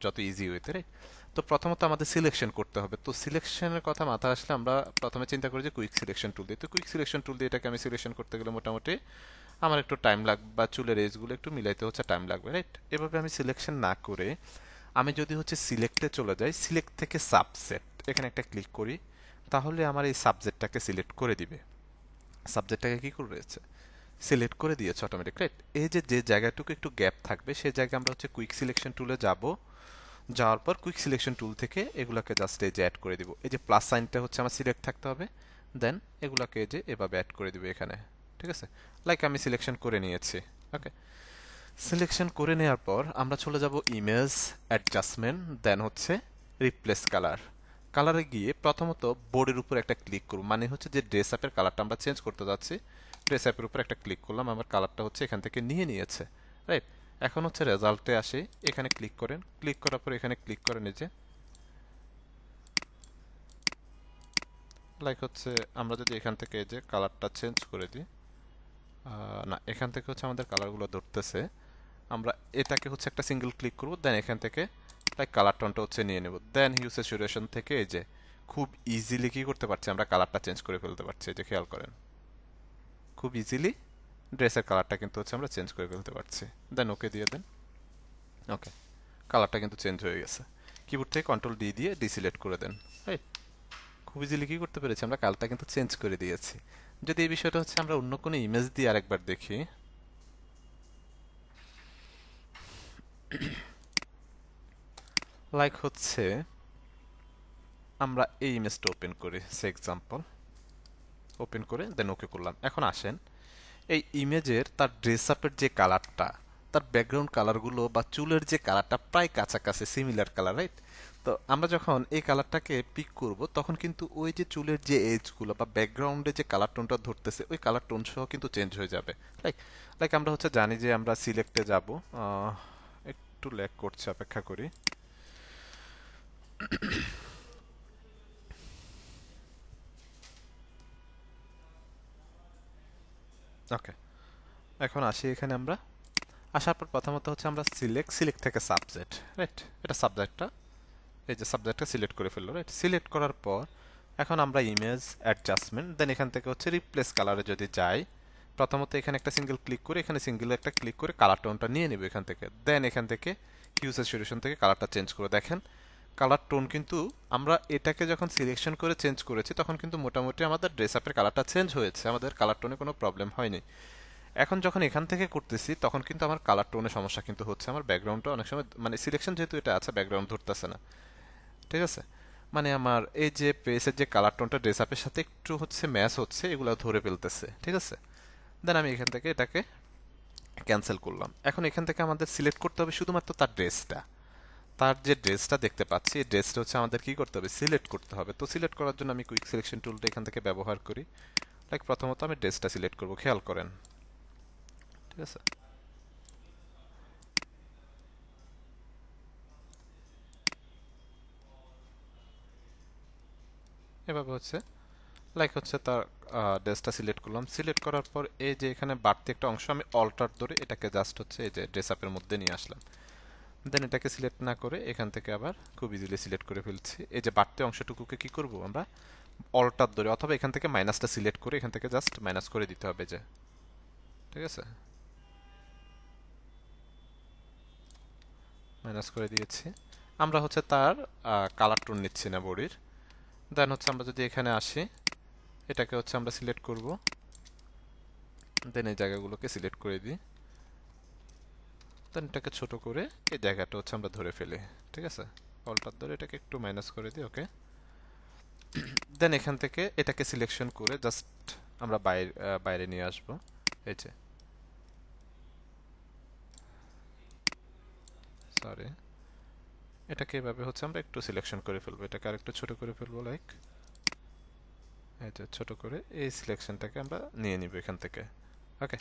যত ইজি হইতে, রাইট? তো প্রথমত আমাদের সিলেকশন করতে হবে, তো সিলেকশনের কথা মাথায় আসলে আমরা প্রথমে চিন্তা করি যে কুইক সিলেকশন টুল দিয়ে, তো কুইক সিলেকশন টুল দিয়ে এটাকে আমি সিলেকশন করতে গেলে মোটামুটি আমার একটু টাইম লাগবে, বা চুলের এজগুলো একটু মিলাইতে হচ্ছে টাইম লাগবে, রাইট? এভাবে আমি সিলেকশন না করে আমি যদি হচ্ছে সিলেক্টে চলে যাই, সিলেক্ট থেকে সাবসেট এখানে একটা ক্লিক করি, তাহলে আমার এই সাবজেক্টটাকে সিলেক্ট করে দিবে। সাবজেক্টটাকে কি করে রয়েছে, সিলেক্ট করে দিয়েছে অটোমেটিক, রাইট? এই যে যে জায়গাটুকু একটু গ্যাপ থাকবে সেই জায়গায় আমরা হচ্ছে কুইক সিলেকশন টুলে যাব, যাওয়ার পর কুইক সিলেকশন টুল থেকে এগুলাকে জাস্ট এই যে অ্যাড করে দিব, এই যে প্লাস সাইনটা হচ্ছে আমার সিলেক্ট থাকতে হবে, দেন এগুলাকে এই যে এভাবে অ্যাড করে দিব এখানে। ঠিক আছে, লাইক আমি সিলেকশন করে নিয়েছি। ওকে, সিলেকশন করে নেওয়ার পর আমরা চলে যাব ইমেজ অ্যাডজাস্টমেন্ট, দেন হচ্ছে রিপ্লেস কালার। কালারে গিয়ে প্রথমত বোর্ডের উপর একটা ক্লিক করব, মানে হচ্ছে যে ড্রেস আপের কালারটা আমরা চেঞ্জ করতে যাচ্ছি, ড্রেস আপের উপর একটা ক্লিক করলাম, আমার কালারটা হচ্ছে এখান থেকে নিয়ে নিয়েছে, রাইট? এখন হচ্ছে রেজাল্টে আসে, এখানে ক্লিক করেন, ক্লিক করার পর এখানে ক্লিক করেন, এই যে লাইক হচ্ছে আমরা যদি এখান থেকে এই যে কালারটা চেঞ্জ করে দিই, না এখান থেকে হচ্ছে আমাদের কালারগুলো ধরতেছে, আমরা এটাকে হচ্ছে একটা সিঙ্গেল ক্লিক করব, দেন এখান থেকে লাইক কালার টোনটা হচ্ছে নিয়ে নেব, দেন হিউ স্যাচুরেশন থেকে এই যে খুব ইজিলি কি করতে পারছি, আমরা কালারটা চেঞ্জ করে ফেলতে পারছি, এই যে খেয়াল করেন খুব ইজিলি ড্রেসের কালারটা কিন্তু হচ্ছে আমরা চেঞ্জ করে ফেলতে পারছি। দেন ওকে দিয়ে দেন। ওকে, কালারটা কিন্তু চেঞ্জ হয়ে গেছে। কিবোর্ড থেকে কন্ট্রোল ডি দিয়ে ডিসিলেক্ট করে দেন। রাইট, খুব ইজিলি কি করতে পেরেছি, আমরা কালারটা কিন্তু চেঞ্জ করে দিয়েছি। যদি এই বিষয়টা হচ্ছে আমরা অন্য কোনো ইমেজ দিয়ে আরেকবার দেখি, লাইক হচ্ছে আমরা এই ইমেজটা ওপেন করি, সে এক্সাম্পল ওপেন করে দেন ওকে করলাম। এখন আসেন এই ইমেজের তার ড্রেস আপের যে কালারটা, তার ব্যাকগ্রাউন্ড কালারগুলো বা চুলের যে কালারটা প্রায় কাছাকাছি সিমিলার কালার, রাইট? তো আমরা যখন এই কালারটাকে পিক করব তখন কিন্তু ওই যে চুলের যে এজগুলো বা ব্যাকগ্রাউন্ডে যে কালার টোনটা ধরতেছে ওই কালার টোন সহ কিন্তু চেঞ্জ হয়ে যাবে। লাইক লাইক আমরা হচ্ছে জানি যে আমরা সিলেক্টে যাব, একটু ল্যাগ করছে, অপেক্ষা করি। ওকে, এখন আসি এখানে আমরা। আসার পর প্রথমত হচ্ছে আমরা সিলেক্ট থেকে সাবজেক্ট, রাইট? এটা সাবজেক্টটা, এই যে সাবজেক্টটা সিলেক্ট করে ফেললো, রাইট? সিলেক্ট করার পর এখন আমরা ইমেজ অ্যাডজাস্টমেন্ট, দেন এখান থেকে হচ্ছে রিপ্লেস কালারে যদি যাই, প্রথমত এখানে একটা সিঙ্গেল ক্লিক করে এখানে সিঙ্গেল একটা ক্লিক করে কালার টোনটা নিয়ে নেব এখান থেকে। দেন এখান থেকে হিউজ স্যাচুরেশন থেকে কালারটা চেঞ্জ করে দেখেন কালার টোন কিন্তু আমরা এটাকে যখন সিলেকশন করে চেঞ্জ করেছি তখন কিন্তু মোটামুটি আমাদের ড্রেস আপের কালারটা চেঞ্জ হয়েছে, আমাদের কালার টোনে কোনো প্রবলেম হয়নি। এখন যখন এখান থেকে করতেছি তখন কিন্তু আমার কালার টোনে সমস্যা কিন্তু হচ্ছে, আমার ব্যাকগ্রাউন্ডটা অনেক সময় মানে সিলেকশন যেহেতু এটা আছে ব্যাকগ্রাউন্ড ধরতেছে না, ঠিক আছে? মানে আমার এই যে পেজের যে কালার টোনটা ড্রেস আপের সাথে একটু হচ্ছে ম্যাচ হচ্ছে, এগুলো ধরে ফেলতেছে, ঠিক আছে? দেন আমি এখান থেকে এটাকে ক্যান্সেল করলাম। এখন এখান থেকে আমাদের সিলেক্ট করতে হবে শুধুমাত্র তার ড্রেসটা, তার যে ড্রেসটা দেখতে পাচ্ছি এই ড্রেসটা হচ্ছে আমাদের কি করতে হবে, সিলেক্ট করতে হবে। তো সিলেক্ট করার জন্য আমি কুইক সিলেকশন টুলটা এখান থেকে ব্যবহার করি। লাইক প্রথমত আমি ড্রেসটা সিলেক্ট করব, খেয়াল করেন, ঠিক আছে? এভাবে হচ্ছে লাইক হচ্ছে তার ড্রেসটা সিলেক্ট করলাম। সিলেক্ট করার পর এই যে এখানে বাড়তি একটা অংশ আমি অল্টার ধরে এটাকে জাস্ট হচ্ছে এই যে ড্রেস আপের মধ্যে নিয়ে আসলাম। দেন এটাকে সিলেক্ট না করে এখান থেকে আবার খুব ইজিলি সিলেক্ট করে ফেলছি। এই যে বাড়তি অংশটুকুকে কি করব আমরা, অল্টার ধরে অথবা এখান থেকে মাইনাসটা সিলেক্ট করে এখান থেকে জাস্ট মাইনাস করে দিতে হবে, যে ঠিক আছে, মাইনাস করে দিয়েছি। আমরা হচ্ছে তার কালার টোন নিচ্ছি না বডির। দেন হচ্ছে আমরা যদি এখানে আসি এটাকে হচ্ছে আমরা সিলেক্ট করব, দেন এই জায়গাগুলোকে সিলেক্ট করে দিই। দেন এটাকে ছোট করে এই জায়গাটা হচ্ছে আমরা ধরে ফেলি, ঠিক আছে? অল্টার ধরে এটাকে একটু মাইনাস করে দিই, ওকে। দেন এখান থেকে এটাকে সিলেকশন করে জাস্ট আমরা বাইরে বাইরে নিয়ে আসবো, এই যে, সরি, এটাকে এভাবে হচ্ছে আমরা একটু সিলেকশন করে ফেলবো, এটাকে আর একটু ছোট করে ফেলবো, লাইক এই যে ছোট করে এই সিলেকশনটাকে আমরা নিয়ে নিব এখান থেকে, ওকে।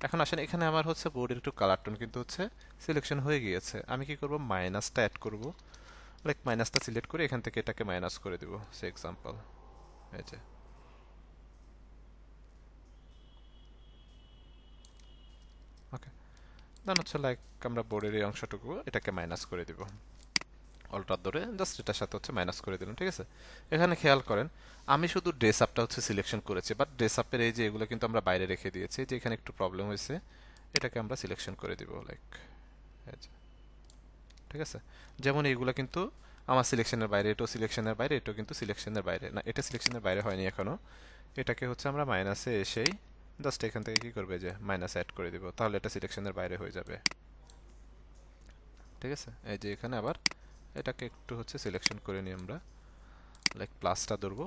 এখন আসেন এখানে আমার হচ্ছে বোর্ডের একটু কালার টোন কিন্তু হচ্ছে সিলেকশন হয়ে গিয়েছে। আমি কি করব, মাইনাসটা অ্যাড করব, লাইক মাইনাসটা সিলেক্ট করে এখান থেকে এটাকে মাইনাস করে দিব, সে এক্সাম্পল, এই যে, ওকে। দেন হচ্ছে লাইক আমরা বোর্ডের এই অংশটুকু এটাকে মাইনাস করে দিব, অল্টার ধরে জাস্ট এটার সাথে হচ্ছে মাইনাস করে দিলাম, ঠিক আছে? এখানে খেয়াল করেন আমি শুধু ড্রেস আপটা হচ্ছে সিলেকশন করেছি, বাট ড্রেস আপের এই যে এগুলো কিন্তু আমরা বাইরে রেখে দিয়েছি, যে এখানে একটু প্রবলেম হয়েছে, এটাকে আমরা সিলেকশন করে দিব, লাইক এই যে, ঠিক আছে? যেমন এইগুলো কিন্তু আমার সিলেকশনের বাইরে, এটাও সিলেকশনের বাইরে, এটাও কিন্তু সিলেকশনের বাইরে না, এটা সিলেকশনের বাইরে হয়নি এখনো। এটাকে হচ্ছে আমরা মাইনাসে এসেই জাস্ট এখান থেকে কি করবে, যে মাইনাস অ্যাড করে দিব, তাহলে এটা সিলেকশনের বাইরে হয়ে যাবে, ঠিক আছে? এই যে এখানে আবার এটাকে একটু হচ্ছে সিলেকশন করে নিই আমরা, লাইক প্লাসটা ধরবো।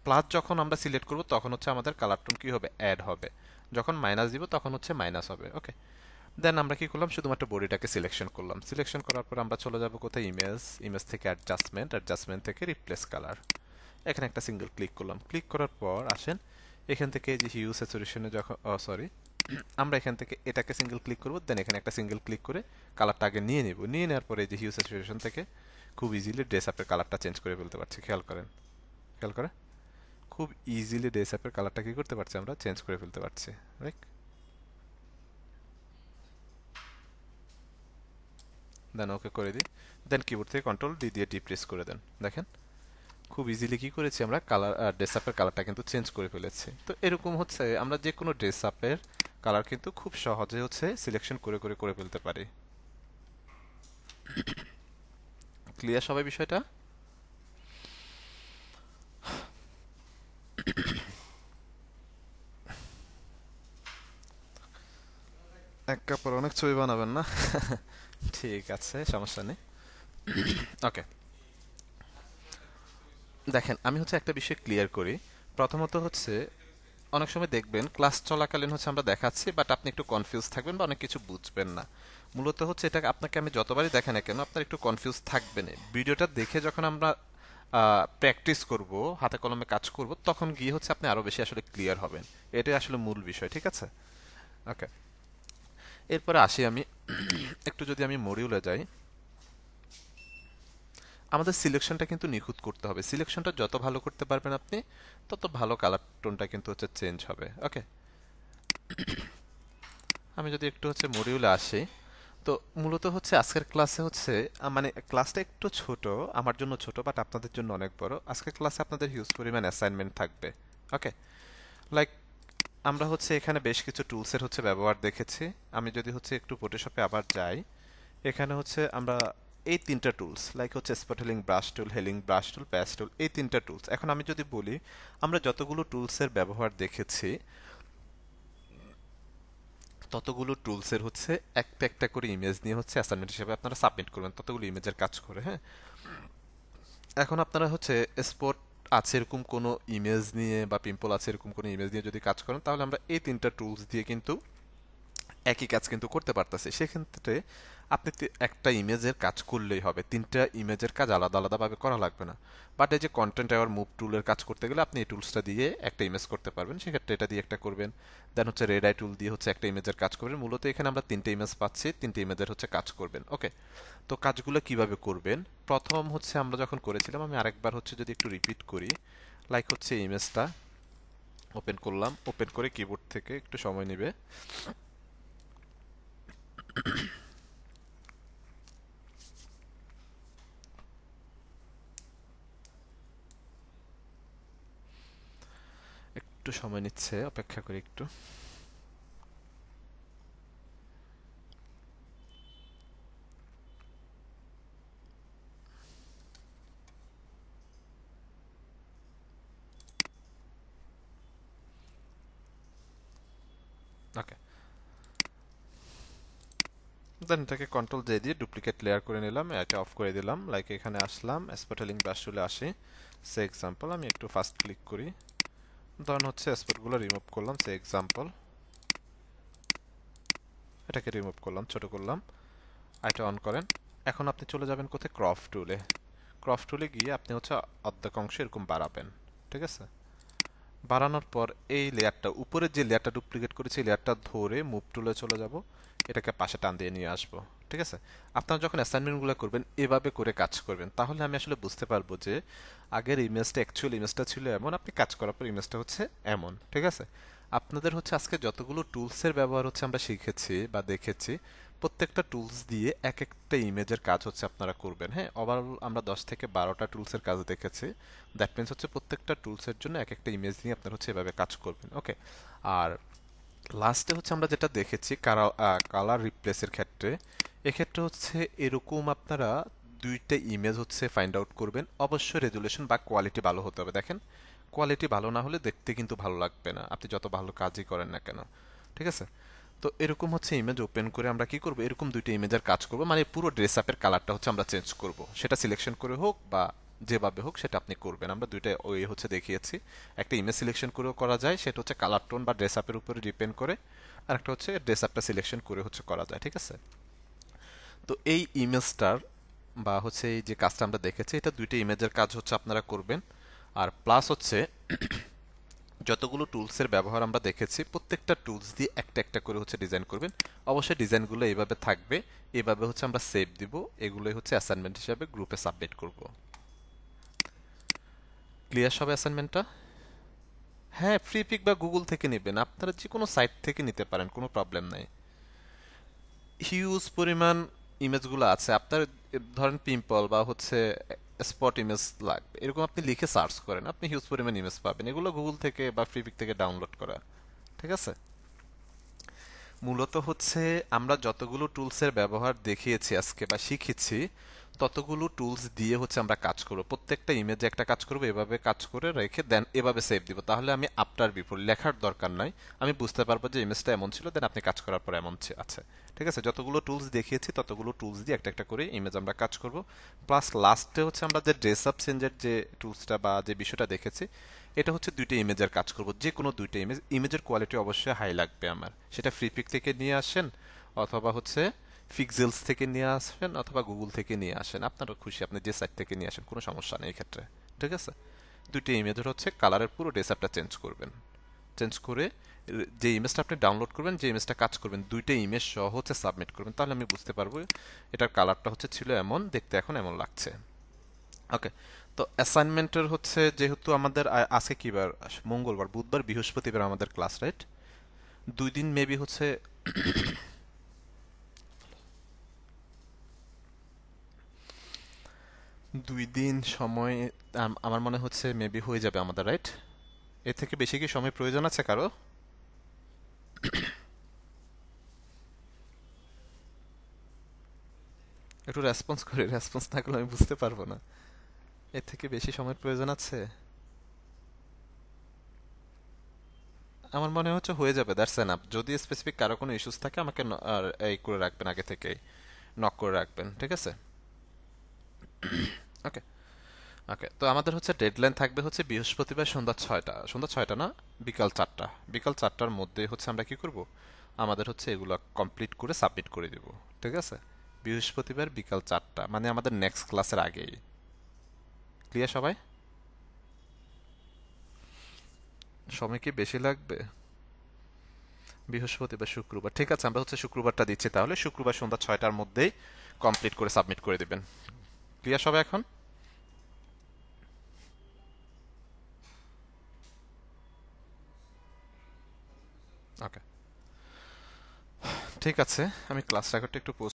প্লাস যখন আমরা সিলেক্ট করব তখন হচ্ছে আমাদের কালার টোন কি হবে, অ্যাড হবে। যখন মাইনাস দিব তখন হচ্ছে মাইনাস হবে, ওকে। দেন আমরা কি করলাম, শুধুমাত্র বডিটাকে সিলেকশন করলাম। সিলেকশন করার পর আমরা চলে যাব কোথায়, ইমেজ, ইমেজ থেকে অ্যাডজাস্টমেন্ট, অ্যাডজাস্টমেন্ট থেকে রিপ্লেস কালার, এখানে একটা সিঙ্গেল ক্লিক করলাম। ক্লিক করার পর আসেন এখান থেকে এই যে হিউ স্যাচুরেশনে যখন সরি আমরা এখান থেকে এটাকে সিঙ্গেল ক্লিক করব, দেন এখানে একটা সিঙ্গেল ক্লিক করে কালারটা আগে নিয়ে নেব। নিয়ে নেওয়ার পরে এই যে হিউ স্যাচুরেশন থেকে খুব ইজিলি ড্রেস আপের কালারটা চেঞ্জ করে ফেলতে পারছি, খেয়াল করেন, খেয়াল করে খুব ইজিলি ড্রেস আপের কালারটা কি করতে পারছি, আমরা চেঞ্জ করে ফেলতে পারছি, রাইট? দেন ওকে করে দিই। দেন কিবোর্ড থেকে কন্ট্রোল ডি দিয়ে ডিপ্রেস করে দেন, দেখেন খুব ইজিলি কি করেছি আমরা কালার, ড্রেস আপের কালারটা কিন্তু চেঞ্জ করে ফেলেছি। তো এরকম হচ্ছে আমরা যে কোনো ড্রেস আপের কালার কিন্তু খুব সহজে হচ্ছে সিলেকশন করে করে করে ফেলতে পারি। ক্লিয়ার সবাই বিষয়টা? এক কাপড় অনেক ছবি বানাবেন না? ঠিক আছে, সমস্যা নেই। ওকে, দেখেন আমি হচ্ছে একটা বিষয় ক্লিয়ার করি। প্রথমত হচ্ছে অনেক সময় দেখবেন ক্লাস চলাকালীন হচ্ছে আমরা দেখাচ্ছি, বাট আপনি একটু কনফিউজ থাকবেন বা অনেক কিছু বুঝবেন না। মূলত হচ্ছে এটা আপনাকে আমি যতবারই দেখে না কেন আপনার একটু কনফিউজ থাকবেন। ভিডিওটা দেখে যখন আমরা প্র্যাকটিস করব, হাতে কলমে কাজ করব, তখন গিয়ে হচ্ছে আপনি আরো বেশি আসলে ক্লিয়ার হবেন। এটাই আসলে মূল বিষয়, ঠিক আছে? ওকে, এরপরে আসি আমি একটু, যদি আমি মডিউলে যাই, আমাদের সিলেকশনটা কিন্তু নিখুঁত করতে হবে। সিলেকশনটা যত ভালো করতে পারবেন আপনি, তত ভালো কালার টোনটা কিন্তু হচ্ছে চেঞ্জ হবে। ওকে, আমি যদি একটু হচ্ছে মডিউলে আসি, তো মূলত হচ্ছে আজকের ক্লাসে হচ্ছে মানে ক্লাসটা একটু ছোট, আমার জন্য ছোট, বাট আপনাদের জন্য অনেক বড়। আজকের ক্লাসে আপনাদের হিউজ পরিমাণ অ্যাসাইনমেন্ট থাকবে। ওকে, লাইক আমরা হচ্ছে এখানে বেশ কিছু টুলসের হচ্ছে ব্যবহার দেখেছি। আমি যদি হচ্ছে একটু ফটোশপে আবার যাই, এখানে হচ্ছে আমরা এই তিনটা টুলস, লাইক হচ্ছে spot healing brush tool, healing brush tool, patch tool, এই তিনটা টুলস। এখন আমি যদি বলি, আমরা যতগুলো টুলসের ব্যবহার দেখেছি, ততগুলো টুলসের হচ্ছে একটা একটা করে ইমেজ নিয়ে হচ্ছে অ্যাসাইনমেন্ট হিসেবে আপনারা সাবমিট করবেন, ততগুলো ইমেজের কাজ করে। হ্যাঁ, এখন আপনারা হচ্ছে স্পট আছে এরকম কোনো ইমেজ নিয়ে বা পিম্পল আছে এরকম কোনো ইমেজ নিয়ে যদি কাজ করেন, তাহলে আমরা এই তিনটা টুলস দিয়ে কিন্তু একই কাজ কিন্তু করতে পারতেছি। সেক্ষেত্রে আপনি একটা ইমেজের কাজ করলেই হবে, তিনটা ইমেজের কাজ আলাদা আলাদাভাবে করা লাগবে না। বাট এই যে কন্টেন্ট আওয়ার মুভ টুলের কাজ করতে গেলে আপনি এই টুলসটা দিয়ে একটা ইমেজ করতে পারবেন, সেক্ষেত্রে এটা দিয়ে একটা করবেন। দেন হচ্ছে রেড আই টুল দিয়ে হচ্ছে একটা ইমেজের কাজ করবেন। মূলত এখানে আমরা তিনটে ইমেজ পাচ্ছি, তিনটে ইমেজের হচ্ছে কাজ করবেন। ওকে, তো কাজগুলো কিভাবে করবেন? প্রথম হচ্ছে আমরা যখন করেছিলাম, আমি আরেকবার হচ্ছে যদি একটু রিপিট করি, লাইক হচ্ছে ইমেজটা ওপেন করলাম, ওপেন করে কিবোর্ড থেকে একটু সময় নেবে, একটু সময় নিচ্ছে, অপেক্ষা করি একটু। ওকে, দেন এটাকে কন্ট্রোল জে দিয়ে ডুপ্লিকেট লেয়ার করে নিলাম, এটা অফ করে দিলাম। লাইক এখানে আসলাম, স্পটেলিং ব্রাশ চলে আসি, সে এক্সাম্পল আমি একটু ফাস্ট ক্লিক করি, ধরুন হচ্ছে স্পটগুলো রিমুভ করলাম, সে এক্সাম্পল এটাকে রিমুভ করলাম, ছোট করলাম, এটা অন করেন। এখন আপনি চলে যাবেন কোথায়? ক্রপ টুলে। ক্রপ টুলে গিয়ে আপনি হচ্ছে অর্ধেক অংশ এরকম বাড়াবেন, ঠিক আছে? বাড়ানোর পর এই লেয়ারটা, উপরে যে লেয়ারটা ডুপ্লিকেট করেছি, এই লেয়ারটা ধরে মুভ টুলে চলে যাব, এটাকে পাশে টান দিয়ে নিয়ে আসবো, ঠিক আছে? আপনারা যখন অ্যাসাইনমেন্টগুলো করবেন এভাবে করে কাজ করবেন, তাহলে আমি আসলে বুঝতে পারবো যে আগের ইমেজটা, অ্যাকচুয়াল ইমেজটা ছিল এমন, আপনি কাজ করার পর ইমেজটা হচ্ছে এমন, ঠিক আছে? আপনাদের হচ্ছে আজকে যতগুলো টুলসের ব্যবহার হচ্ছে আমরা শিখেছি বা দেখেছি, প্রত্যেকটা টুলস দিয়ে এক একটা ইমেজের কাজ হচ্ছে আপনারা করবেন। হ্যাঁ, ওভারঅল আমরা 10 থেকে 12টা টুলসের কাজ দেখেছি। দ্যাট মিনস হচ্ছে প্রত্যেকটা টুলসের জন্য এক একটা ইমেজ নিয়ে আপনারা হচ্ছে এভাবে কাজ করবেন। ওকে, আর লাস্টে হচ্ছে আমরা যেটা দেখেছি কালার রিপ্লেসের ক্ষেত্রে, এক্ষেত্রে হচ্ছে এরকম আপনারা দুইটা ইমেজ হচ্ছে ফাইন্ড আউট করবেন। অবশ্যই রেজুলেশন বা কোয়ালিটি ভালো হতে হবে। দেখেন, কোয়ালিটি ভালো না হলে দেখতে কিন্তু ভালো লাগবে না, আপনি যত ভালো কাজই করেন না কেন, ঠিক আছে? তো এরকম হচ্ছে ইমেজ ওপেন করে আমরা কি করব, এরকম দুইটা ইমেজের কাজ করব, মানে পুরো ড্রেস আপের কালারটা হচ্ছে আমরা চেঞ্জ করব, সেটা সিলেকশন করে হোক বা যেভাবে হোক সেটা আপনি করবেন। আমরা দুইটা ওয়ে হচ্ছে দেখিয়েছি। একটা ইমেজ সিলেকশন করেও করা যায়, সেটা হচ্ছে কালার টোন বা ড্রেস আপের উপরে ডিপেন্ড করে, আর একটা হচ্ছে ড্রেস আপটা সিলেকশন করে হচ্ছে করা যায়, ঠিক আছে? তো এই ইমেজটার বা হচ্ছে এই যে কাজটা আমরা দেখেছি, এটা দুইটা ইমেজের কাজ হচ্ছে আপনারা করবেন। আর প্লাস হচ্ছে যতগুলো টুলসের ব্যবহার আমরা দেখেছি, প্রত্যেকটা টুলস দিয়ে একটা একটা করে হচ্ছে ডিজাইন করবেন। অবশ্যই ডিজাইনগুলো এইভাবে থাকবে, এইভাবে হচ্ছে আমরা সেভ দিব, এগুলোই হচ্ছে অ্যাসাইনমেন্ট হিসাবে গ্রুপে সাবমিট করব। ক্লিয়ার সব অ্যাসাইনমেন্টটা? হ্যাঁ, ফ্রি পিক বা গুগল থেকে নেবেন, আপনারা যে কোনো সাইট থেকে নিতে পারেন, কোনো প্রবলেম নাই। হিউজ পরিমাণ ইমেজগুলো আছে আপনার, ধরেন পিম্পল বা হচ্ছে স্পট ইমেজ লাগবে এরকম আপনি লিখে সার্চ করেন, আপনি হিউজ পরিমাণ ইমেজ পাবেন, এগুলো গুগল থেকে বা ফ্রি পিক থেকে ডাউনলোড করা, ঠিক আছে? মূলত হচ্ছে আমরা যতগুলো টুলসের ব্যবহার দেখিয়েছি আজকে বা শিখেছি, ততগুলো টুলস দিয়ে হচ্ছে আমরা কাজ করব। প্রত্যেকটা ইমেজে একটা কাজ করব, এভাবে কাজ করে রেখে দেন এভাবে সেভ দিব। তাহলে আমি আফটার বিফোর লেখার দরকার নাই, আমি বুঝতে পারবো যে ইমেজটা এমন ছিল, দেন আপনি কাজ করার পর এমন আছে। ঠিক আছে, যতগুলো টুলস দেখিয়েছি ততগুলো টুলস দিয়ে একটা একটা করে ইমেজ আমরা কাজ করব। প্লাস লাস্টে হচ্ছে আমরা যে ড্রেস আপ চেঞ্জের যে টুলসটা বা যে বিষয়টা দেখেছি, এটা হচ্ছে দুইটা ইমেজের কাজ করব, যে কোনো দুইটা ইমেজের কোয়ালিটি অবশ্যই হাই লাগবে আমার। সেটা ফ্রি পিক থেকে নিয়ে আসেন, অথবা হচ্ছে পিক্সেলস থেকে নিয়ে আসেন, অথবা গুগল থেকে নিয়ে আসেন, আপনারও খুশি, আপনি যে সাইট থেকে নিয়ে আসেন, কোনো সমস্যা নেই এক্ষেত্রে। ঠিক আছে, দুইটা ইমেজের হচ্ছে কালারের পুরো ডেসআপটা চেঞ্জ করবেন। চেঞ্জ করে যে ইমেজটা আপনি ডাউনলোড করবেন, যে ইমেজটা কাজ করবেন, দুইটা ইমেজ সহ হচ্ছে সাবমিট করবেন। তাহলে আমি বুঝতে পারবো এটার কালারটা হচ্ছে ছিল এমন, দেখতে এখন এমন লাগছে। ওকে, তো অ্যাসাইনমেন্টের হচ্ছে যেহেতু আমাদের আজকে কি বার, মঙ্গলবার, বুধবার, বৃহস্পতিবার আমাদের ক্লাস, রাইট? 2 দিন মেবি হচ্ছে, 2 দিন সময় আমার মনে হচ্ছে মেবি হয়ে যাবে আমাদের, রাইট? এর থেকে বেশি কি সময় প্রয়োজন আছে কারো? একটু রেসপন্স করে, রেসপন্স না করলে আমি বুঝতে পারবো না। এর থেকে বেশি সময়ের প্রয়োজন আছে? আমার মনে হচ্ছে হয়ে যাবে, দ্যাটস এনাফ। যদি স্পেসিফিক কারো কোনো ইস্যুস থাকে আমাকে এই করে রাখবেন, আগে থেকে নক করে রাখবেন, ঠিক আছে? ওকে। ওকে, তো আমাদের হচ্ছে ডেডলাইন থাকবে হচ্ছে বৃহস্পতিবার সন্ধ্যা 6টা, সন্ধ্যা 6টা না, বিকাল 4টা। বিকাল 4টার মধ্যে হচ্ছে আমরা কি করব, আমাদের হচ্ছে এগুলো কমপ্লিট করে সাবমিট করে দিব। ঠিক আছে, বৃহস্পতিবার বিকাল 4টা, মানে আমাদের নেক্সট ক্লাসের আগেই। ক্লিয়ার সবাই? সময় কি বেশি লাগবে? বৃহস্পতিবার শুক্রবার, ঠিক আছে, আমরা হচ্ছে শুক্রবারটা দিচ্ছি, তাহলে শুক্রবার সন্ধ্যা 6টার মধ্যেই কমপ্লিট করে সাবমিট করে দিবেন। ক্লিয়ার সবাই এখন? ওকে, ঠিক আছে, আমি ক্লাস রেকর্ডটা একটু